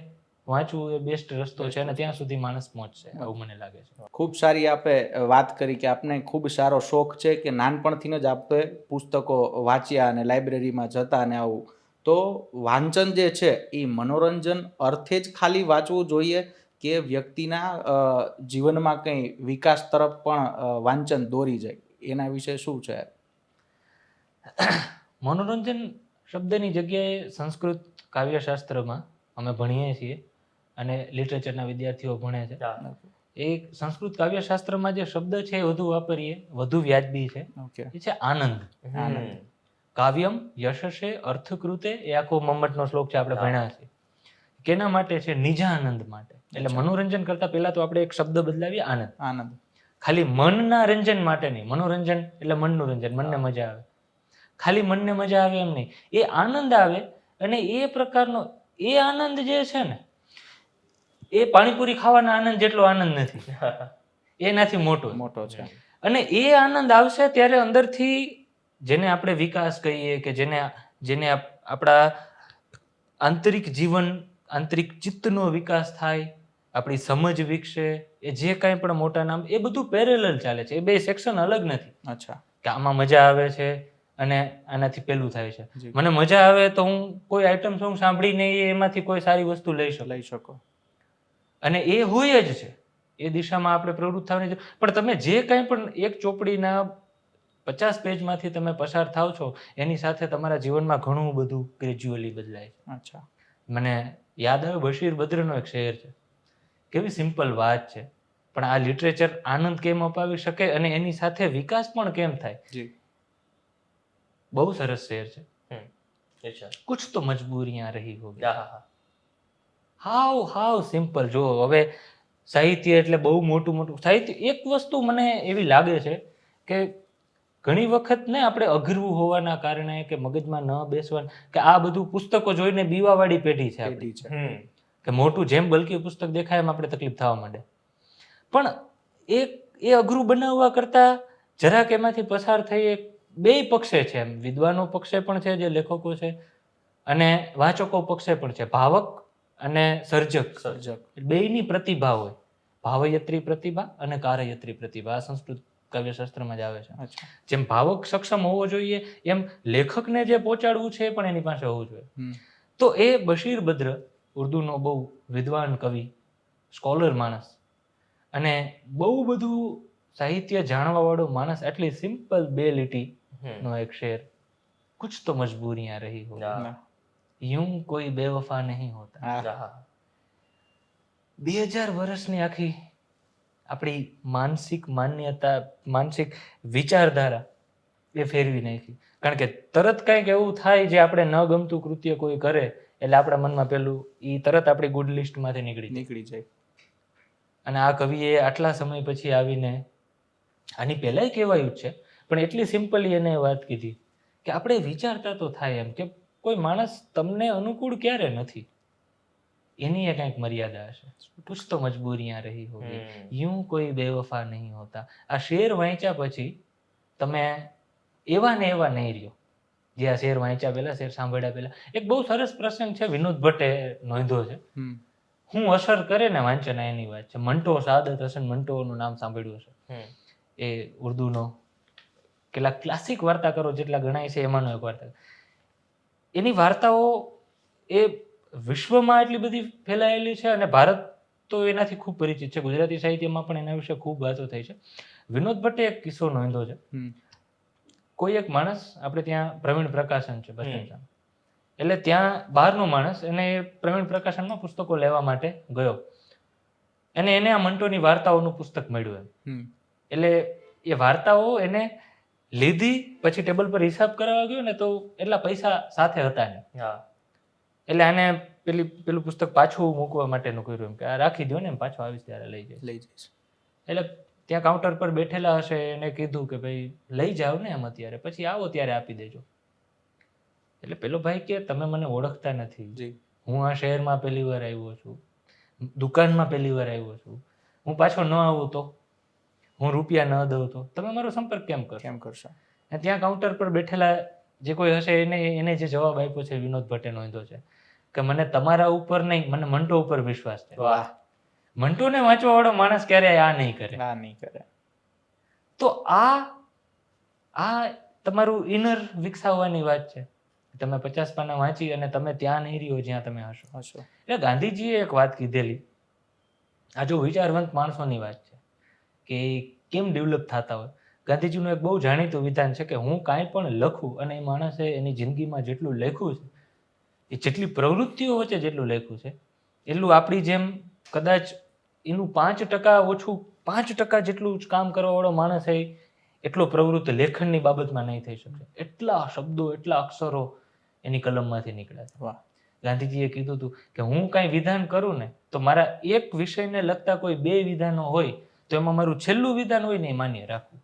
વાંચવું એ બેસ્ટ રસ્તો છે અને ત્યાં સુધી માણસ પહોંચશે એવું મને લાગે છે. ખૂબ સારી આપે વાત કરી કે આપને ખૂબ સારો શોખ છે કે નાનપણથી જ આપણે પુસ્તકો વાંચ્યા અને લાઇબ્રેરીમાં જતા અને આવું. તો વાંચન જે છે એ મનોરંજન અર્થે જ ખાલી વાંચવું જોઈએ કે વ્યક્તિના જીવનમાં કંઈ વિકાસ તરફ પણ વાંચન દોરી જાય, એના વિશે શું છે? મનોરંજન શબ્દની જગ્યાએ સંસ્કૃત કાવ્યશાસ્ત્રમાં અમે ભણીએ છીએ અને લિટરેચરના વિદ્યાર્થીઓ ભણે છે. એ સંસ્કૃત કાવ્યશાસ્ત્રમાં જે શબ્દ છે એ વધુ વાપરીએ, વધુ વ્યાજબી છે. એ છે આનંદ. કાવ્યમ યશસે અર્થકૃતે, એ આખો મમ્મટનો શ્લોક છે, આપણે ભણ્યા છે. કેના માટે છે? નિજાનંદ માટે. એટલે મનોરંજન કરતા પહેલા તો આપણે એક શબ્દ બદલાવીએ, આનંદ. આનંદ ખાલી મનના રંજન માટે નહીં. મનોરંજન એટલે મનનું રંજન, મનને મજા આવે. ખાલી મનને મજા આવે એમ નહીં, એ આનંદ આવે. અને એ પ્રકારનો એ આનંદ જે છે ને, એ પાણીપુરી ખાવાના આનંદ જેટલો આનંદ નથી, એનાથી મોટો છે. અને એ આનંદ આવશે ત્યારે અંદરથી, જેને આપણે વિકાસ કહીએ કે જેને આપણા આંતરિક જીવન, આંતરિક ચિત્તનો વિકાસ થાય, આપણી સમજ વિકસે, એ જે કાંઈ પણ મોટા નામ, એ બધું પેરેલલ ચાલે છે. એ બે સેક્શન અલગ નથી. અચ્છા. કે આમાં મજા આવે છે અને આનાથી પેલું થાય છે. મને મજા આવે તો હું કોઈ આઈટમ સોંગ સાંભળીને એમાંથી કોઈ સારી વસ્તુ લઈ શકો. અને એ હોય જ છે, એ દિશામાં આપણે પ્રવૃત્ત થવાની. પણ તમે જે કાંઈ પણ એક ચોપડીના 50 પેજમાંથી તમે પસાર થાવ છો, એની સાથે તમારા જીવનમાં ઘણું બધું ગ્રેજ્યુઅલી બદલાય છે. અચ્છા. મને યાદ આવે બશીર બદ્રનો એક શેર છે. કેવી સિમ્પલ વાત છે, પણ આ લિટરેચર આનંદ કેમ અપાવી શકે અને એની સાથે વિકાસ પણ કેમ થાય. બહુ સરસ શેર છે. કુછ તો મજબૂરિયાં રહી હોગી. હાવ સિમ્પલ. જો હવે સાહિત્ય એટલે બહુ મોટું સાહિત્ય. એક વસ્તુ મને એવી લાગે છે કે ઘણી વખત ને આપણે અઘરું હોવાના કારણે કે મગજમાં ન બેસવાનું, કે આ બધું પુસ્તકો જોઈને બીવાવાળી પેઢી છે. કે મોટું જેમ બલ્કી પુસ્તક દેખાય એમ આપણે તકલીફ થવા માંડે. પણ એ અઘરું બનાવવા કરતા જરાક એમાંથી પસાર થઈ, બે પક્ષે છે એમ. વિદ્વાનો પક્ષે પણ છે જે લેખકો છે, અને વાચકો પક્ષે પણ છે. ભાવક અને સર્જક બેયની પ્રતિભા હોય. ભાવયત્રી પ્રતિભા અને કારયત્રી પ્રતિભા, આ સંસ્કૃત કાવ્યશાસ્ત્રમાં જ આવે છે. જેમ ભાવક સક્ષમ હોવો જોઈએ, એમ લેખકને જે પહોંચાડવું છે એ પણ એની પાસે હોવું જોઈએ. તો એ બશીર બદ્ર ઉર્દુનો બહુ વિદ્વાન કવિ, સ્કોલર માણસ, અને બહુ બધું સાહિત્ય જાણવા વાળો માણસ. આટલી સિમ્પલ 2 લીટીનો એક શેર, કુછ તો મજબૂરિયાં રહી હો, यूं કોઈ બેવફા નહીં હોતા. 2000 વર્ષની આખી આપણી માનસિક માન્યતા, માનસિક વિચારધારા એ ફેરવી નાખી. કારણ કે તરત કંઈક એવું થાય જે આપણે ન ગમતું કૃત્ય કોઈ કરે એટલે આપણા મનમાં પેલું એ તરત આપણી ગુડ લિસ્ટમાંથી નીકળી જાય. અને આ કવિએ આટલા સમય પછી આવીને, આની પહેલાંય કહેવાયું જ છે, પણ એટલી સિમ્પલી એને વાત કીધી કે આપણે વિચારતા તો થાય એમ કે કોઈ માણસ તમને અનુકૂળ ક્યારે નથી, એની એ કંઈક મર્યાદા હશે. કુછ તો મજબૂરિયાં રહી હોગી, यूं કોઈ બેવફા નહીં હોતા. આ શેર વાંચ્યા પછી તમે એવા ને એવા નહીં રહ્યો જે આ શેર વાંચ્યા પહેલા, શેર સાંભળ્યા પહેલા. એક બહુ સરસ પ્રસંગ છે, વિનોદ ભટ્ટે નોંધ્યો છે. હું અસર કરે ને વાંચન, એની વાત છે. મંટો, સાદત હસન મંટોનું નામ સાંભળ્યું છે. એ ઉર્દુનો કેટલાક ક્લાસિક વાર્તાકારો જેટલા ગણાય છે એમાંનો એક વાર્તા. એની વાર્તાઓ એ વિશ્વમાં એટલી બધી ફેલાયેલી છે અને ભારત તો એનાથી ખૂબ પરિચિત છે. ગુજરાતી સાહિત્યમાં પણ એના વિશે ખૂબ વાતો થઈ છે. વિનોદ ભટ્ટે એક કિસ્સો નોંધ્યો છે. કોઈ એક માણસ, આપણે ત્યાં પ્રવીણ પ્રકાશન છે બસ સ્ટેન્ડ, એટલે ત્યાં બહારનો માણસ એને પ્રવીણ પ્રકાશનમાં પુસ્તકો લેવા માટે ગયો. એને આ મંટોની વાર્તાઓનું પુસ્તક મળ્યું એમ. એટલે એ વાર્તાઓ એને લીધી, પછી ટેબલ પર હિસાબ કરવા ગયો ને તો એટલા પૈસા સાથે હતા ને. એટલે આને પેલું પુસ્તક પાછું મૂકવા માટેનું કર્યું, એમ કે આ રાખી દો ને, એમ પાછો આવીશ ત્યારે લઈ જઈશ. એટલે ત્યાં કાઉન્ટર પર બેઠેલા હશે એને કીધું કે ભાઈ લઈ જાઓ ને એમ, અત્યારે પછી આવો ત્યારે આપી દેજો. એટલે પેલો ભાઈ કે તમે મને ઓળખતા નથી, હું આ શહેરમાં પહેલી વાર આવ્યો છું, દુકાનમાં પહેલી વાર આવ્યો છું, હું પાછો ન આવું તો હું રૂપિયા ન દઉં તો તમે મારો સંપર્ક કેમ કરશો? કેમ કરશો? અને ત્યાં કાઉન્ટર પર બેઠેલા જે કોઈ હશે એને જે જવાબ આપ્યો છે વિનોદ ભટ્ટે નોંધ્યો છે કે મને તમારા ઉપર નહીં, મને મંટો ઉપર વિશ્વાસ છે. વાહ, મંટોને વાંચવા વાળો માણસ ક્યારેય આ નહીં કરે. આ નહીં કરે. તો આ તમારું ઇનર વિકસાવવાની વાત છે. તમે 50 પાના વાંચી અને તમે ત્યાં નહીં રહ્યો જ્યાં તમે હશો. એટલે ગાંધીજીએ એક વાત કીધેલી, આ જો વિચારવંત માણસોની વાત છે કે કેમ ડેવલપ થતા હોય. ગાંધીજીનું એક બહુ જાણીતું વિધાન છે કે હું કાંઈ પણ લખું અને એ માણસે એની જિંદગીમાં જેટલું લખ્યું છે, એ જેટલી પ્રવૃત્તિઓ વચ્ચે જેટલું લખ્યું છે, એટલું આપણી જેમ કદાચ એનું 5% ઓછું 5% જેટલું જ કામ કરવાવાળો માણસ છે એટલો પ્રવૃત્તિ લેખનની બાબતમાં નહીં થઈ શકે. એટલા શબ્દો, એટલા અક્ષરો એની કલમમાંથી નીકળ્યા છે. વાહ. ગાંધીજીએ કીધું હતું કે હું કાંઈ વિધાન કરું ને તો મારા એક વિષયને લગતા કોઈ 2 વિધાનો હોય તો એમાં મારું છેલ્લું વિધાન હોય ને એ માન્ય રાખવું.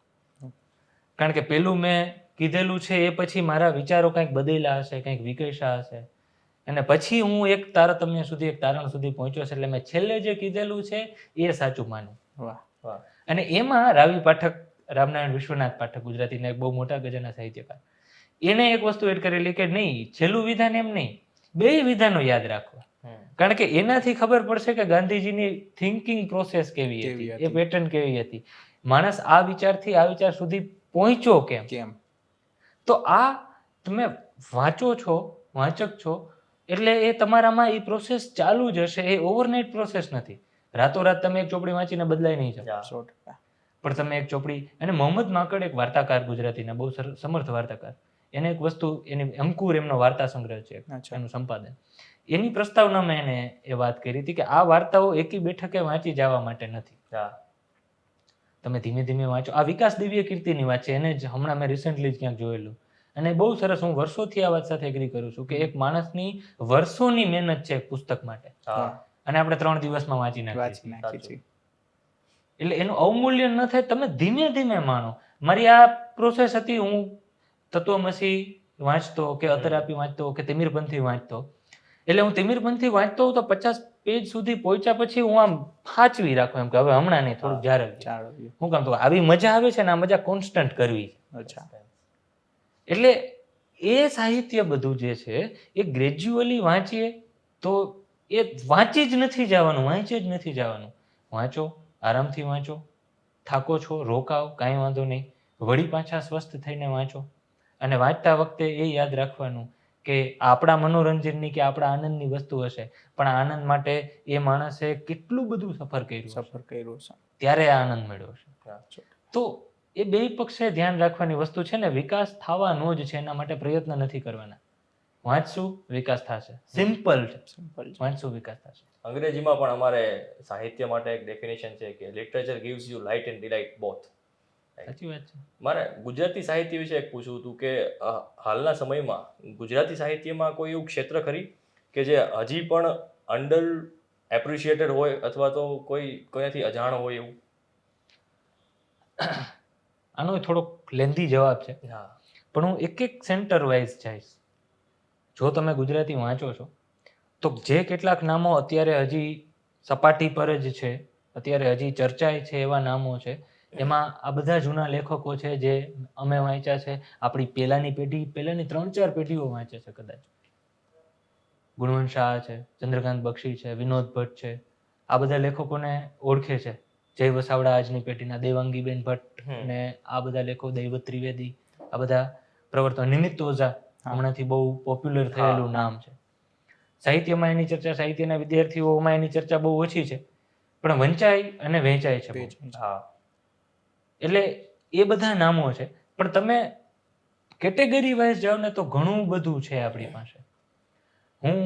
કારણ કે પેલું મેં કીધેલું છે એ પછી મારા વિચારો કંઈક બદલ્યા હશે, કંઈક વિકસ્યા હશે, અને પછી હું એક તારતમ્ય સુધી, એક તારણ સુધી પહોંચ્યો છે, એટલે મેં છેલ્લે જે કીધેલું છે એ સાચું માનું. વાહ. અને એમાં રાવી પાઠક, રામનારાયણ વિશ્વનાથ પાઠક, ગુજરાતીના એક બહુ મોટા ગજાના સાહિત્યકાર, એને એક વસ્તુ એડ કરેલી કે નહીં, છેલ્લું વિધાન એમ નહીં, 2 વિધાનો યાદ રાખવા. કારણ કે એનાથી ખબર પડશે કે ગાંધીજીની થિંકિંગ પ્રોસેસ કેવી હતી, એ પેટર્ન કેવી હતી, માણસ આ વિચારથી આ વિચાર સુધી પહોંચ્યો કેમ. તો આ તમે વાંચો છો, વાંચક છો, એટલે એ તમારામાં એ પ્રોસેસ ચાલુ જ હશે. એ ઓવરનાઇટ પ્રોસેસ નથી. રાતોરાત તમે એક ચોપડી વાંચીને બદલાઈ નહીં જાઓ. 100%. પણ તમે એક ચોપડી, અને મોહમ્મદ માંકડ એક વાર્તાકાર, ગુજરાતીના બહુ સમર્થ વાર્તાકાર, એને એક વસ્તુ, એની અંકુર એમનો વાર્તા સંગ્રહ છે, એનું સંપાદન, એની પ્રસ્તાવનામાં એને એ વાત કરી હતી કે આ વાર્તાઓ એકી બેઠકે વાંચી જવા માટે નથી. તમે ધીમે ધીમે વાંચો. આ વિકાસ દિવ્ય કીર્તિની વાત છે, એને જ હમણાં મેં રિસેન્ટલી જ ક્યાંક જોયેલું, અને બહુ સરસ. હું વર્ષોથી આ વાત સાથે એગ્રી કરું છું કે એક માણસની વર્ષોની મહેનત છે એક પુસ્તક માટે, અને આપણે 3 દિવસમાં વાંચી નાખીએ છીએ. એટલે એનું અવમૂલ્યન ન થાય. તમે ધીમે ધીમે માણો. મારી આ પ્રોસેસ હતી. હું તત્વમસી વાંચતો કે અતરાપી વાંચતો કે તિમિરપંથી વાંચતો. એટલે હું તિમિરપંથી વાંચતો તો 50 પેજ સુધી પહોંચ્યા પછી હું આમ સાચવી રાખું એમ કે હવે હમણાં નહીં, થોડુંક જાળવીએ. હું કામ તો આવી મજા આવે છે ને, આ મજા કોન્સ્ટન્ટ કરવી. એટલે એ સાહિત્ય બધું જે છે એ ગ્રેજ્યુઅલી વાંચીએ તો એ વાંચી જ નથી જવાનું, વાંચી જ નથી જવાનું. વાંચો, આરામથી વાંચો, થાકો છો રોકાવ, કાંઈ વાંધો નહીં, વળી પાછા સ્વસ્થ થઈને વાંચો. અને વાંચતા વખતે એ યાદ રાખવાનું કે આપણા મનોરંજનની કે આપણા આનંદની વસ્તુ હશે, પણ આ આનંદ માટે એ માણસે કેટલું બધું સફર કર્યું છે, ત્યારે આ આનંદ મળ્યો છે. તો એ 2 પક્ષે ધ્યાન રાખવાની વસ્તુ છે ને. વિકાસ થવાનો જ છે, એના માટે પ્રયત્ન નથી કરવાના. વાંચશું, વિકાસ થશે. સિમ્પલ છે, વાંચશું, વિકાસ થશે. અંગ્રેજીમાં પણ અમારે સાહિત્ય માટે એક ડેફિનેશન છે કે literature gives you light and delight both. સાચી વાત છે. મારે ગુજરાતી સાહિત્ય વિશે એક પૂછવું હતું કે હાલના સમયમાં ગુજરાતી સાહિત્યમાં કોઈ એવું ક્ષેત્ર ખરી કે જે હજી પણ અંડર એપ્રિશિએટેડ હોય અથવા તો કોઈનાથી અજાણ હોય એવું? આનો થોડોક લેન્ધી જવાબ છે, પણ હું એક સેન્ટર વાઇઝ જઈશ. જો તમે ગુજરાતી વાંચો છો તો જે કેટલાક નામો અત્યારે હજી સપાટી પર જ છે, અત્યારે હજી ચર્ચાય છે એવા નામો છે, એમાં આ બધા જૂના લેખકો છે જે અમે વાંચ્યા છે. આપણી પહેલાની પેઢી, પહેલાની 3-4 પેઢીઓ વાંચે છે કદાચ. ગુણવંત શાહ છે, ચંદ્રકાંત બક્ષી છે, વિનોદ ભટ્ટ છે, આ બધા લેખકોને ઓળખે છે. જય વસાવડા આજની પેઢીના, દેવાંગીબેન ભટ્ટ ને આ બધા લેખકો, દૈવત ત્રિવેદી, આ બધા પ્રવર્તન, નિમિત્ત ઓઝા હમણાંથી બહુ પોપ્યુલર થયેલું નામ છે. સાહિત્યમાં એની ચર્ચા, સાહિત્યના વિદ્યાર્થીઓમાં એની ચર્ચા બહુ ઓછી છે, પણ વંચાય અને વહેંચાય છે. એટલે એ બધા નામો છે. પણ તમે કેટેગરી વાઇઝ જાઓ ને તો ઘણું બધું છે આપણી પાસે. હું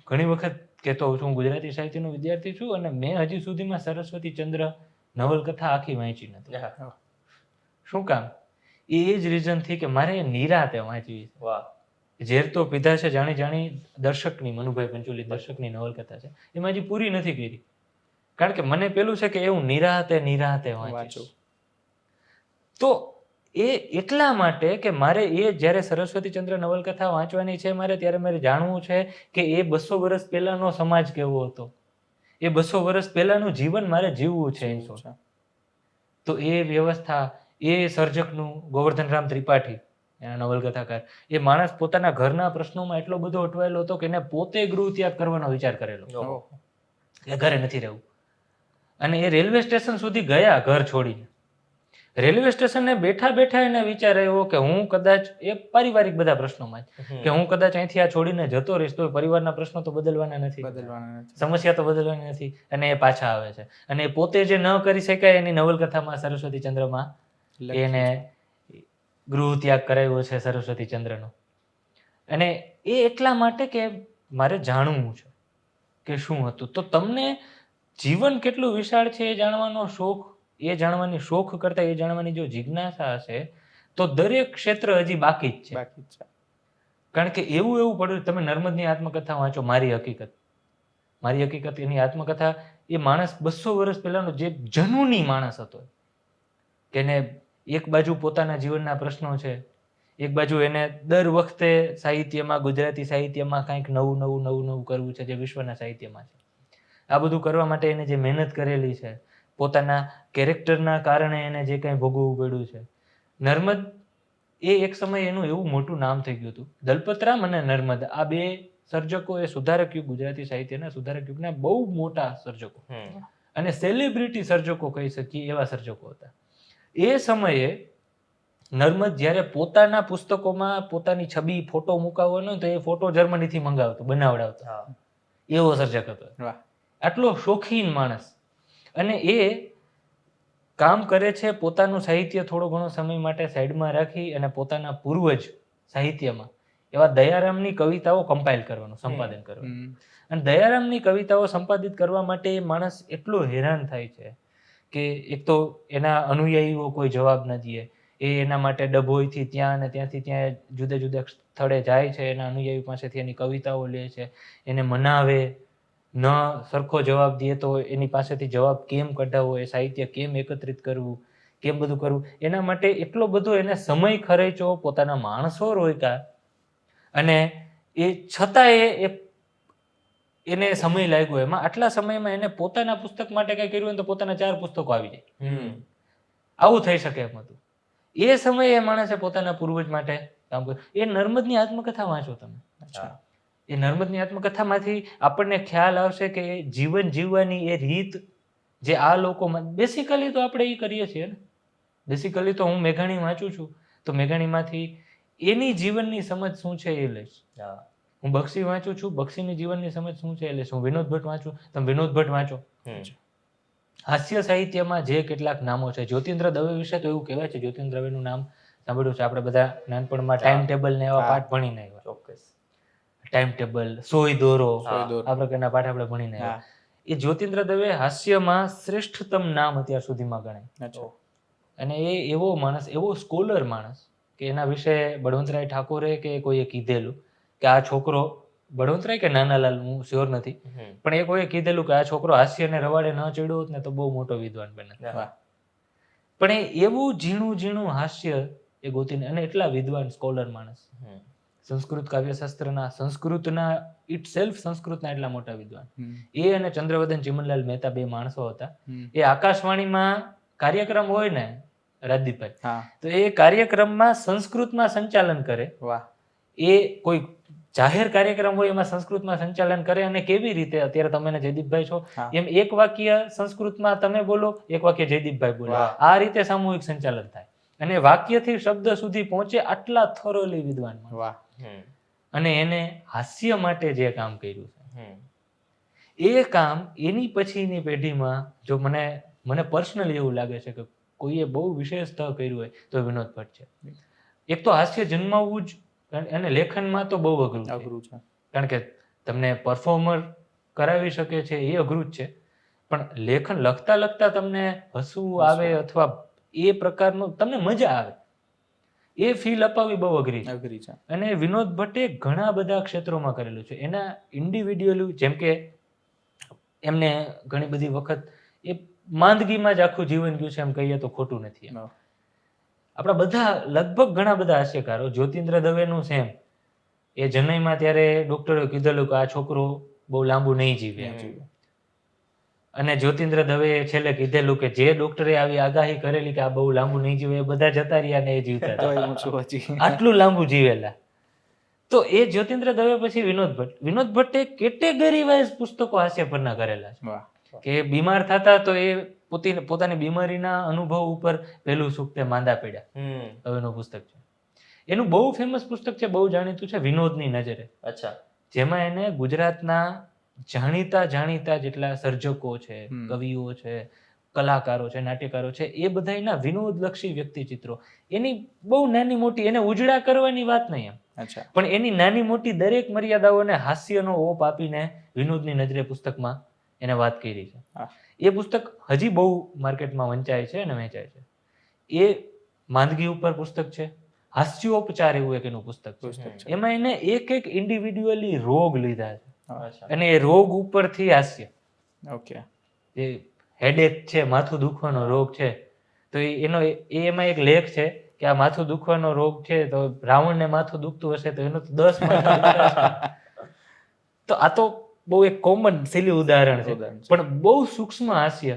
ઘણી વખત કહેતો હોઉં છું, હું ગુજરાતી સાહિત્યનો વિદ્યાર્થી છું અને મેં હજી સુધીમાં સરસ્વતી ચંદ્ર નવલકથા આખી વાંચી નથી. શું કામ? એ જ રીઝનથી કે મારે નિરાતે વાંચવી છે. ઝેર તો પીધા છે જાણી જાણી દર્શકની, મનુભાઈ પંચોલી દર્શકની નવલકથા છે, એમાં હજી પૂરી નથી કરી. કારણ કે મને પેલું છે કે એવું નિરાતે વાંચું. તો એ એટલા માટે કે મારે એ જ્યારે સરસ્વતી ચંદ્ર નવલકથા વાંચવાની છે મારે, ત્યારે મારે જાણવું છે કે એ 200 વર્ષ પહેલાનો સમાજ કેવો હતો, એ 200 વર્ષ પહેલાનું જીવન મારે જીવવું છે. તો એ વ્યવસ્થા, એ સર્જકનું ગોવર્ધનરામ ત્રિપાઠી, એના નવલકથાકાર, એ માણસ પોતાના ઘરના પ્રશ્નોમાં એટલો બધો અટવાયેલો હતો કે એને પોતે ગૃહ ત્યાગ કરવાનો વિચાર કરેલો ઓહો. કે ઘરે નથી રહેવું. અને એ રેલવે સ્ટેશન સુધી ગયા ઘર છોડીને. રેલવે સ્ટેશને બેઠા બેઠા એને વિચાર આવ્યો કે હું કદાચ, એ પારિવારિક બધા પ્રશ્નોમાં જ, કે હું કદાચ અહીંથી આ છોડીને જતો રહીશ તો પરિવારના પ્રશ્નો તો બદલવાના નથી, બદલવાના નથી. સમસ્યા તો બદલવાની નથી. અને એ પાછા આવે છે અને એ પોતે જે ન કરી શકાય એની નવલકથામાં સરસ્વતી ચંદ્રમાં એને ગૃહ ત્યાગ કરાવ્યો છે સરસ્વતી ચંદ્રનો. અને એ એટલા માટે કે મારે જાણવું છે કે શું હતું. તો તમને જીવન કેટલું વિશાળ છે એ જાણવાનો શોખ, એ જાણવાની શોખ કરતા એ જાણવાની જો જિજ્ઞાસા હશે તો દરેક ક્ષેત્ર હજી બાકી જ છે. બાકી જ છે. કારણ કે એવું પડ્યું. તમે નર્મદની આત્મકથા વાંચો, મારી હકીકત. મારી હકીકત એની આત્મકથા, એ માણસ 200 વર્ષ પહેલાનો જે જનૂની માણસ હતો, કે એને એક બાજુ પોતાના જીવનના પ્રશ્નો છે, એક બાજુ એને દર વખતે સાહિત્યમાં, ગુજરાતી સાહિત્યમાં કંઈક નવું નવું નવું નવું કરવું છે જે વિશ્વના સાહિત્યમાં છે. આ બધું કરવા માટે એને જે મહેનત કરેલી છે, પોતાના કેરેક્ટરના કારણે એને જે કંઈ ભોગવવું પડ્યું છે. નર્મદ એ એક સમય એનું એવું મોટું નામ થઈ ગયું હતું. દલપતરામ અને નર્મદ, આ બે સર્જકો એ સુધારક યુગ, ગુજરાતી સાહિત્યના સુધારક યુગના બહુ મોટા સર્જકો અને સેલિબ્રિટી સર્જકો કહી શકીએ એવા સર્જકો હતા. એ સમયે નર્મદ જ્યારે પોતાના પુસ્તકોમાં પોતાની છબી, ફોટો મુકાવવાનો તો એ ફોટો જર્મનીથી મંગાવતો, બનાવડાવતો. એવો સર્જક હતો. વાહ. આટલો શોખીન માણસ. અને એ કામ કરે છે, પોતાનું સાહિત્ય થોડો ઘણો સમય માટે સાઈડમાં રાખી અને પોતાના પૂર્વજ સાહિત્યમાં એવા દયારામની કવિતાઓ કમ્પાઇલ કરવાનું, સંપાદન કરવાનું. અને દયારામની કવિતાઓ સંપાદિત કરવા માટે એ માણસ એટલો હેરાન થાય છે કે એક તો એના અનુયાયીઓ કોઈ જવાબ ન દે. એ એના માટે ડભોઈથી ત્યાં અને ત્યાંથી ત્યાં જુદા જુદા સ્થળે જાય છે, એના અનુયાયી પાસેથી એની કવિતાઓ લે છે, એને મનાવે, ન સરખો જવાબ દે તો એની પાસેથી જવાબ કેમ કઢાવવો, એ સાહિત્ય કેમ એકત્રિત કરવું, કેમ બધું કરવું, એના માટે એટલો બધો એને સમય ખર્ચ્યો, પોતાના માણસો રોક્યા. અને એ છતાંય એને સમય લાગ્યો. એમાં આટલા સમયમાં એને પોતાના પુસ્તક માટે કંઈ કર્યું હોય તો પોતાના 4 પુસ્તકો આવી જાય. આવું થઈ શકે એમ હતું. એ સમયે એ માણસે પોતાના પૂર્વજ માટે કામ કર્યું. એ નર્મદની આત્મકથા વાંચો તમે. એ નર્મદની આત્મકથામાંથી આપણને ખ્યાલ આવશે કે જીવન જીવવાની એ રીત જે આ લોકોમાં, બેસિકલી તો આપણે એ કરીએ છીએ ને. બેસિકલી તો હું મેઘાણી વાંચું છું તો મેઘાણીમાંથી એની જીવનની સમજ શું છે એ લઈશ. હું બક્ષી વાંચું છું, બક્ષીની જીવનની સમજ શું છે એ લઈશ. હું વિનોદ ભટ્ટ વાંચું, તમે વિનોદ ભટ્ટ વાંચો. હાસ્ય સાહિત્યમાં જે કેટલાક નામો છે, જ્યોતિન્દ્ર દવે વિશે તો એવું કહેવાય છે, જ્યોતિન્દ્ર દવેનું નામ સાંભળ્યું છે આપણે બધા નાનપણમાં, ટાઈમ ટેબલ ને એવા પાઠ ભણીને આવ્યા. ચોક્કસ. ટાઈમ ટેબલ, સોય દોરો, સોય દોરો. આ પ્રકારના પાઠ આપણે ભણીને આવ્યા. એ જ્યોતિન્દ્ર દવે હાસ્યમાં શ્રેષ્ઠતમ નામ અત્યાર સુધીમાં ગણાય. અને એ એવો માણસ, એવો સ્કોલર માણસ કે એના વિશે બળવંતરાય ઠાકોરે કે કોઈએ કીધેલું કે આ છોકરો, બળવંતરાય કે નાનાલાલ, હું શ્યોર નથી, પણ એ કોઈએ કીધેલું કે આ છોકરો હાસ્યને રવાડે ન ચડ્યો હોત ને તો બહુ મોટો વિદ્વાન બને. પણ એ એવું ઝીણું ઝીણું હાસ્ય એ ગોતીને, અને એટલા વિદ્વાન સ્કોલર માણસ, સંસ્કૃત કાવ્યશાસ્ત્રના, સંસ્કૃતના ઇટ સેલ્ફ સંસ્કૃતના એટલા મોટા વિદ્વાન. એ અને ચંદ્રવદન ચિમનલાલ મહેતા બે માણસો હતા. એ આકાશવાણીમાં કાર્યક્રમ હોય ને રાજદીપભાઈ, તો એ કાર્યક્રમમાં સંસ્કૃતમાં સંચાલન કરે. એ કોઈ જાહેર કાર્યક્રમ હોય એમાં સંસ્કૃતમાં સંચાલન કરે. અને કેવી રીતે, અત્યારે તમે ને જયદીપભાઈ છો એમ એક વાક્ય સંસ્કૃતમાં તમે બોલો, એક વાક્ય જયદીપભાઈ બોલો, આ રીતે સામૂહિક સંચાલન થાય. અને વાક્યથી શબ્દ સુધી પહોંચે, આટલા થોરોલી વિદ્વાન. અને એને હાસ્ય માટે જે કામ કર્યું છે, એ કામ એની પછીની પેઢીમાં, જો મને પર્સનલી એવું લાગે છે કે કોઈએ બહુ વિશેષ તક કર્યું હોય તો વિનોદ ભટ્ટ છે. એક તો હાસ્ય જન્માવવું જ, અને લેખનમાં તો બહુ અઘરું છે. કારણ કે તમને પરફોર્મર કરાવી શકે છે એ અઘરું જ છે, પણ લેખન લખતા લખતા તમને હસવું આવે અથવા એ પ્રકારનું તમને મજા આવે, એ ફીલ અપાવી બહુ અઘરી છે. અને વિનોદ ભટ્ટે ઘણા બધા ક્ષેત્રોમાં કરેલું છે. એના ઇન્ડિવિડ્યુઅલી, જેમ કે એમને ઘણી બધી વખત એ માંદગીમાં જ આખું જીવન ગયું છે એમ કહીએ તો ખોટું નથી. આપણા બધા, લગભગ ઘણા બધા હાસ્યકારો, જ્યોતિન્દ્ર દવેનું સેમ, એ જનઈમાં ત્યારે ડોક્ટરે કીધેલું કે આ છોકરો બહુ લાંબુ નહીં જીવે. અને જ્યોતિન્દ્ર દવેએ છેલ્લે કીધેલું કે જે ડોક્ટરે આવી આગાહી કરેલી કે આ બહુ લાંબુ નહીં જીવે એ બધા જતા રહ્યા ને એ જીવતા તો હતા. હું છું હજી. આટલું લાંબુ જીવેલા. તો એ જ્યોતિન્દ્ર દવે પછી વિનોદ ભટ્ટે કેટેગરી વાઇઝ પુસ્તકો હાસ્ય પરના કરેલા છે. વાહ. કે બીમાર થતા તો એ પોતાની બીમારીના અનુભવ ઉપર પહેલું સુખ તે માંદા પડ્યા દવેનું પુસ્તક છે. એનું બહુ ફેમસ પુસ્તક છે, બહુ જાણીતું છે, વિનોદની નજરે. અચ્છા. જેમાં એને ગુજરાતના જાણીતા જેટલા સર્જકો છે, કવિઓ છે, કલાકારો છે, નાટ્યકારો છે, એ બધાના વિનોદલક્ષી વ્યક્તિચિત્રો, એની બહુ નાની મોટી, એને ઉજળા કરવાની વાત નહીં એમ, અચ્છા. પણ એની નાની મોટી દરેક મર્યાદાઓને હાસ્યનો ઓપ આપીને વિનોદની નજરે પુસ્તકમાં એને વાત કરી છે. એ પુસ્તક હજી બહુ માર્કેટમાં વંચાય છે અને વેચાય છે. એ માંદગી ઉપર પુસ્તક છે, હાસ્યોપચાર એવું એક એનું પુસ્તક છે. એમાં એને એક ઇન્ડિવિડ્યુઅલી રોગ લીધા છે અને એ રોગ ઉપરથી હાસ્ય. ઓકે. એ હેડેક છે, માથું દુખવાનો રોગ છે, તો એમાં એક લેખ છે કે આ માથું દુખવાનો રોગ છે તો રાવણને માથું દુખતું હશે તો એનું તો 10 માથું દુખતા હશે. તો આ તો બહુ એક કોમન સિલી ઉદાહરણ છે, પણ બહુ સૂક્ષ્મ હાસ્ય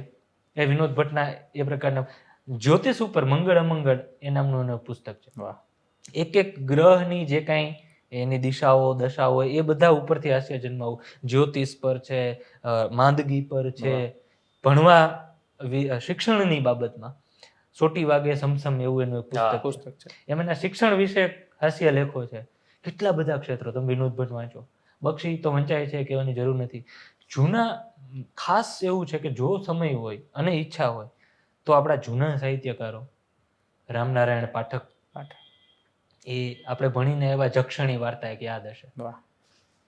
એ વિનોદ ભટ્ટના એ પ્રકારના. જ્યોતિષ ઉપર મંગળ અમંગળ એ નામનું એનું પુસ્તક છે. એક ગ્રહની જે કાંઈ એની દિશાઓ દશાઓ એ બધા ઉપરથી હાસ્ય જન્માવું. જ્યોતિષ પર છે, માંદગી પર છે, ભણવા શિક્ષણની બાબતમાં સોટી વાગે સમસમ એવું એનું એક પુસ્તક છે. એમાં શિક્ષણ વિશે હાસ્ય લેખો છે, કેટલા બધા ક્ષેત્રો. તમે વિનોદ ભટ્ટ વાંચો, બક્ષી તો વંચાય છે, કહેવાની જરૂર નથી. જૂના ખાસ એવું છે કે જો સમય હોય અને ઈચ્છા હોય તો આપણા જૂના સાહિત્યકારો, રામનારાયણ પાઠક, એ આપણે ભણીને એવા જક્ષણી વાર્તા એક યાદ હશે.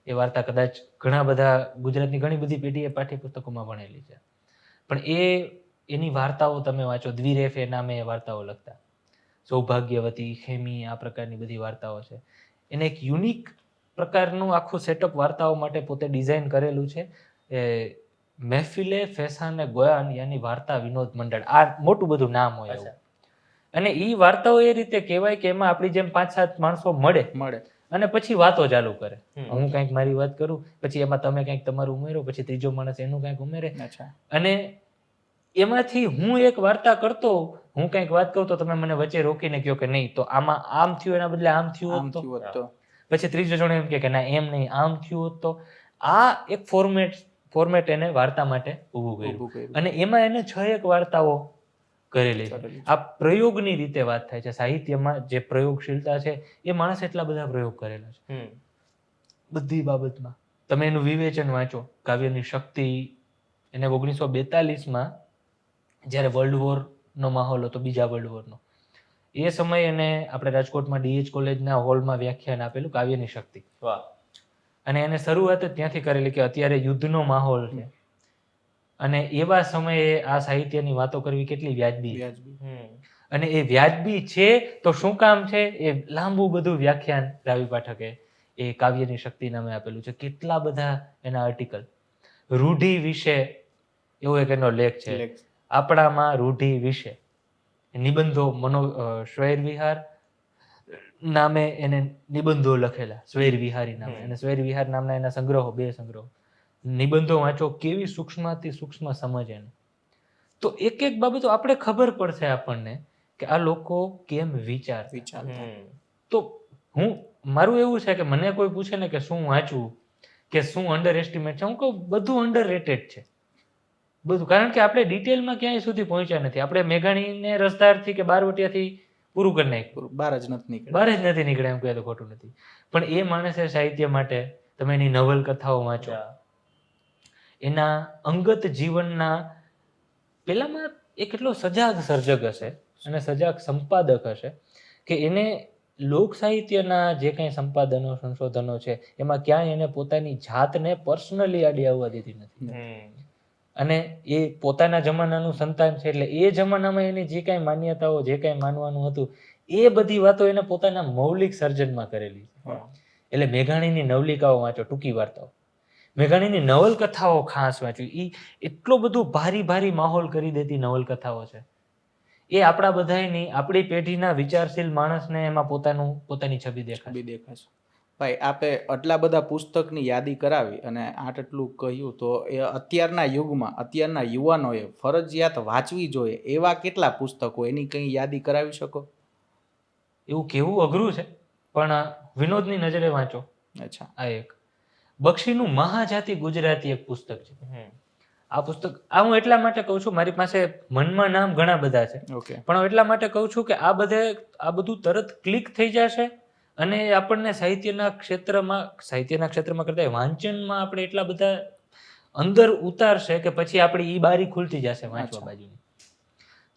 એ વાર્તા કદાચ ઘણા બધા ગુજરાતની ઘણી બધી પેઢીએ પાઠ્યપુસ્તકોમાં ભણેલી છે, પણ એની વાર્તાઓ તમે વાંચો. દ્વિરેફ એ નામે એ વાર્તાઓ લખતા, સૌભાગ્યવતી, ખેમી, આ પ્રકારની બધી વાર્તાઓ છે. એને એક યુનિક પ્રકારનું આખું સેટઅપ વાર્તાઓ માટે પોતે ડિઝાઇન કરેલું છે. મહેફિલે ફેસાને ગોયાન યાની વાર્તા વિનોદ મંડળ, આ મોટું બધું નામ હોય એવું. અને એ વાર્તાઓ એ રીતે કહેવાય કે એમાં આપણી જેમ 5-7 માણસો મળે અને પછી વાતો ચાલુ કરે. હું કંઈક મારી વાત કરું, પછી એમાં તમે કંઈક તમારું ઉમેરો, પછી ત્રીજો માણસ એનું કંઈક ઉમેરે, અને એમાંથી હું એક વાર્તા કરતો, હું કંઈક વાત કહું તો તમે મને વચ્ચે રોકીને કહો કે નહીં, તો આમાં આમ થયું, એના બદલે આમ થયું તો પછી ત્રીજો જણો એમ કે ના એમ નહીં, આમ થયું હોત તો. આ એક ફોર્મેટ એને વાર્તા માટે ઊભું કર્યું, અને એમાં એને 6 વાર્તાઓ કરેલી છે. આ પ્રયોગની રીતે વાત થાય છે. સાહિત્યમાં જે પ્રયોગશીલતા છે એ માણસ એટલા બધા પ્રયોગ કરેલા છે બધી બાબતમાં. તમે એનું વિવેચન વાંચો, કાવ્યની શક્તિ. એને 1942માં જ્યારે વર્લ્ડ વોરનો માહોલ હતો, બીજા વર્લ્ડ વોરનો, એ સમયે એને આપણે રાજકોટમાં DH કોલેજના હોલમાં વ્યાખ્યાન આપેલું કાવ્યની શક્તિ. અને એને શરૂઆત જ ત્યાંથી કરેલી કે અત્યારે યુદ્ધનો માહોલ છે અને એવા સમયે આ સાહિત્યની વાતો કરવી કેટલી વ્યાજબી, અને એ વ્યાજબી છે તો શું કામ છે, એ લાંબુ બધું વ્યાખ્યાન રાવી પાઠકે એ કાવ્યની શક્તિ નામે આપેલું છે. કેટલા બધા એના આર્ટિકલ. રૂઢિ વિશે એવો એક એનો લેખ છે, આપણામાં રૂઢિ વિશે. નિબંધો સ્વૈર વિહાર નામે એને નિબંધો લખેલા, સ્વૈર વિહારી નામે. અને સ્વૈર વિહાર નામના એના સંગ્રહો, 2 સંગ્રહો. નિબંધો વાંચો, કેવી સૂક્ષ્મથી સૂક્ષ્મ સમજ એને. તો એક બાબતો આપણે ખબર પડશે આપણને કે આ લોકો કેમ વિચારતા. તો મારું એવું છે કે મને કોઈ પૂછે ને કે શું વાંચવું, કે શું અંડર એસ્ટિમેટ છે, હું કહું બધું અંડર રેટેડ છે બધું. કારણ કે આપણે ડિટેલમાં ક્યાંય સુધી પહોંચ્યા નથી. આપણે મેઘાણીને રસધારથી કે બારવટિયાથી પૂરું કરી નાખ્યું, બહાર જ નથી નીકળ્યા એમ કહે તો ખોટું નથી. પણ એ માણસે સાહિત્ય માટે તમે એની નવલકથાઓ વાંચો, એના અંગત જીવનના, પેલામાં એ કેટલો સજાગ સર્જક હશે અને સજાગ સંપાદક હશે કે એને લોક સાહિત્યના જે કંઈ સંપાદનો, સંશોધનો છે એમાં ક્યાંય એને પોતાની જાતને પર્સનલી આડી આવવા દીધી નથી. અને એ પોતાના જમાનાનું સંતાન છે, એટલે એ જમાનામાં એની જે કાંઈ માન્યતાઓ, જે કાંઈ માનવાનું હતું, એ બધી વાતો એને પોતાના મૌલિક સર્જનમાં કરેલી છે. એટલે મેઘાણીની નવલિકાઓ વાંચો, ટૂંકી વાર્તાઓ. મેઘાણીની નવલકથાઓ ખાસ વાંચવી. એ એટલો બધું ભારી માહોલ કરી દેતી નવલકથાઓ છે. એ આપણા બધાની, આપણી પેઢીના વિચારશીલ માણસને એમાં પોતાની છબી દેખાશે. ભાઈ આપે આટલા બધા પુસ્તકની યાદી કરાવી અને આટલું કહ્યું તો એ અત્યારના યુગમાં અત્યારના યુવાનોએ ફરજિયાત વાંચવી જોઈએ એવા કેટલા પુસ્તકો એની કંઈ યાદી કરાવી શકો? એવું કેવું અઘરું છે, પણ વિનોદની નજરે વાંચો. અચ્છા. આ એક બક્ષીનું મહાજાતિ ગુજરાતી એક પુસ્તક છે. આ પુસ્તક આ હું એટલા માટે કહું છું, મારી પાસે મનમાં નામ ઘણા બધા છે, ઓકે. પણ હું એટલા માટે કહું છું કે આ બધું તરત ક્લિક થઈ જશે અને આપણને સાહિત્યના ક્ષેત્રમાં કરતા વાંચનમાં આપણે એટલા બધા અંદર ઉતારશે કે પછી આપણી ઈ બારી ખુલતી જશે વાંચવા બાજુની.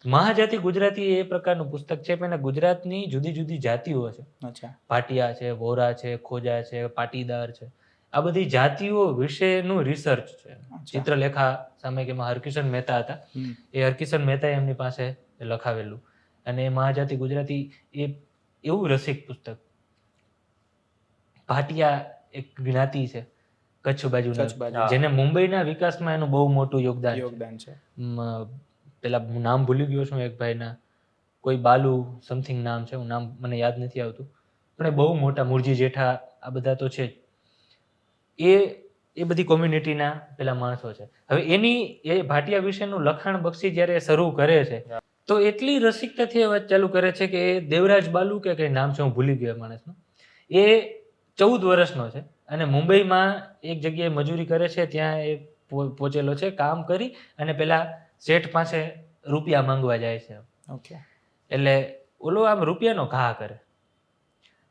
મહાજાતિ ગુજરાતી એ પ્રકારનું પુસ્તક છે. પણ ગુજરાતની જુદી જુદી જાતિઓ છે. અચ્છા. ભાટિયા છે, વોરા છે, ખોજા છે, પાટીદાર છે, આ બધી જાતિઓ વિશેનું રિસર્ચ છે. ચિત્રલેખા સામે કે હરકિશન મહેતા હતા, એ હરકિશન મહેતાએ એમની પાસે લખાવેલું. અને મહાજાતિ ગુજરાતી એ એવું રસિક પુસ્તક. ભાટિયા એક જ્ઞાતિ છે કચ્છ બાજુ, જેને મુંબઈના વિકાસમાં એનું બહુ મોટું યોગદાન છે. પેલા હું નામ ભૂલી ગયો છું એક ભાઈના, કોઈ બાલુ સમથિંગ નામ છે, હું નામ મને યાદ નથી આવતું, પણ એ બહુ મોટા, મુરજી જેઠા, આ બધા તો છે જ. એ બધી કોમ્યુનિટીના પેલા માણસો છે. હવે એ ભાટિયા વિશેનું લખાણ બક્ષી જ્યારે શરૂ કરે છે તો એટલી રસિકતાથી એ વાત ચાલુ કરે છે કે એ દેવરાજ બાલુ કે કઈ નામ છે, હું ભૂલી ગયો માણસનું, એ 14 વર્ષનો છે અને મુંબઈમાં એક જગ્યાએ મજૂરી કરે છે. ત્યાં એ પહોંચેલો છે, કામ કરી અને પેલા શેઠ પાસે રૂપિયા માંગવા જાય છે. ઓકે. એટલે ઓલો આમ રૂપિયાનો ઘા કરે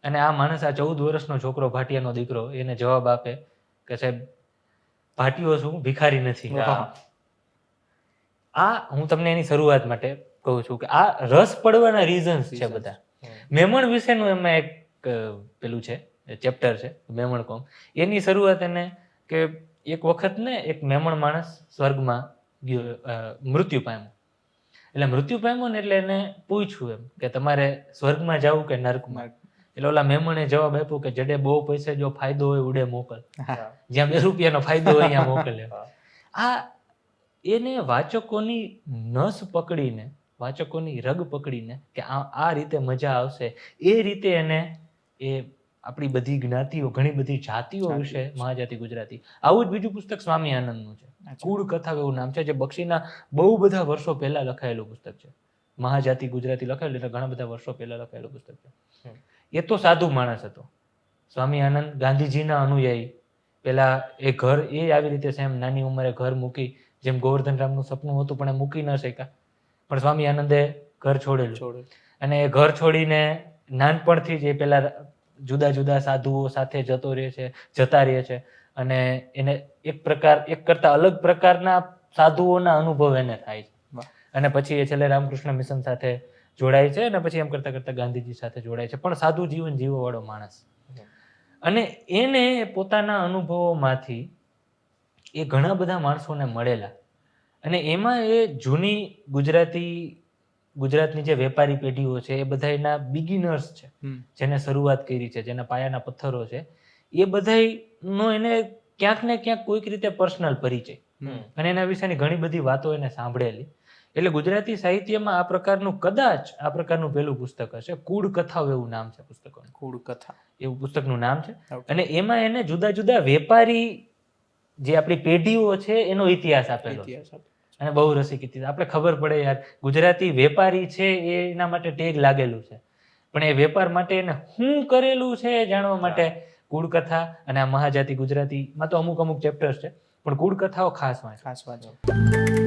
અને આ માણસ, આ 14 વર્ષનો છોકરો, ભાટિયાનો દીકરો, એને જવાબ આપે કે સાહેબ ભાટિયો છું, ભિખારી નથી. આ હું તમને એની શરૂઆત માટે કહું છું કે આ રસ પડવાના રીઝન્સ છે બધા. મેમણ વિશેનું એમાં એક પેલું છે, ચેપ્ટર છે મેમણ કોમ. એની શરૂઆત એને કે એક વખત ને એક મેમણ માણસ સ્વર્ગમાં ગયો, મૃત્યુ પામ્યો. એટલે મૃત્યુ પામ્યો ને એટલે એને પૂછ્યું એમ કે તમારે સ્વર્ગમાં જવું કે નર્કમાં? એટલે ઓલા મેમણે જવાબ આપ્યો કે જડે બહુ પૈસા જો ફાયદો હોય ઉડે મોકલ, જ્યાં 2 રૂપિયાનો ફાયદો હોય ત્યાં મોકલે. આ એને વાચકોની નસ પકડીને, વાચકોની રગ પકડીને કે આ રીતે મજા આવશે, એ રીતે એને એ આપણી બધી જ્ઞાતિઓ, ઘણી બધી જાતિઓ વિશે મહાજાતિ ગુજરાતી. આવું જ બીજું પુસ્તક સ્વામી આનંદનું છે, કુળ કથા એવું નામ છે, જે બક્ષીના બહુ બધા વર્ષો પહેલા લખાયેલું પુસ્તક છે. મહાજાતિ ગુજરાતી લખાયેલું એટલે ઘણા બધા વર્ષો પહેલા લખાયેલું પુસ્તક છે. એ તો સાધુ માણસ હતો. સ્વામી આનંદ ગાંધીજીના અનુયાયી. પેલા એ ઘર આવી રીતે સેમ નાની ઉંમરે ઘર મૂકી, જેમ ગોવર્ધન રામનું સપનું હતું પણ એ મૂકી ન શક્યા, પણ સ્વામી આનંદે ઘર છોડેલું. અને એ ઘર છોડીને નાનપણથી જ એ પેલા જુદા જુદા સાધુઓ સાથે જતા રહે છે અને એને એક કરતા અલગ પ્રકારના સાધુઓના અનુભવ એને થાય છે. અને પછી એ છેલ્લે રામકૃષ્ણ મિશન સાથે જોડાય છે અને પછી એમ કરતા કરતા ગાંધીજી સાથે જોડાય છે, પણ સાધુ જીવન જીવવા વાળો માણસ. અને એને પોતાના અનુભવોમાંથી એ ઘણા બધા માણસોને મળેલા અને એમાં એ જૂની ગુજરાતની જે વેપારી પેઢીઓ છે એ બધાના બિગિનર્સ છે, જેને શરૂઆત કરી છે, જેના પાયાના પથ્થરો છે, એ બધાનો એને ક્યાંક ને ક્યાંક કોઈક રીતે પર્સનલ પરિચય અને એના વિશેની ઘણી બધી વાતો એને સાંભળેલી. એટલે ગુજરાતી સાહિત્યમાં આ પ્રકારનું પેલું પુસ્તક હશે. કુળ કથાઓ એવું નામ છે પુસ્તકોનું. કુળ કથા એવું પુસ્તકનું નામ છે. અને એમાં એને જુદા જુદા વેપારી જે આપણી પેઢીઓ છે એનો ઇતિહાસ આપેલો છે અને બહુ રસિક ઇતિહાસ. આપણે ખબર પડે યાર, ગુજરાતી વેપારી છે એના માટે ટેગ લાગેલું છે, પણ એ વેપાર માટે એને શું કરેલું છે એ જાણવા માટે કુળ કથા અને આ મહાજાતિ ગુજરાતીમાં તો અમુક ચેપ્ટર્સ છે, પણ કુળ કથાઓ ખાસ વાંચો.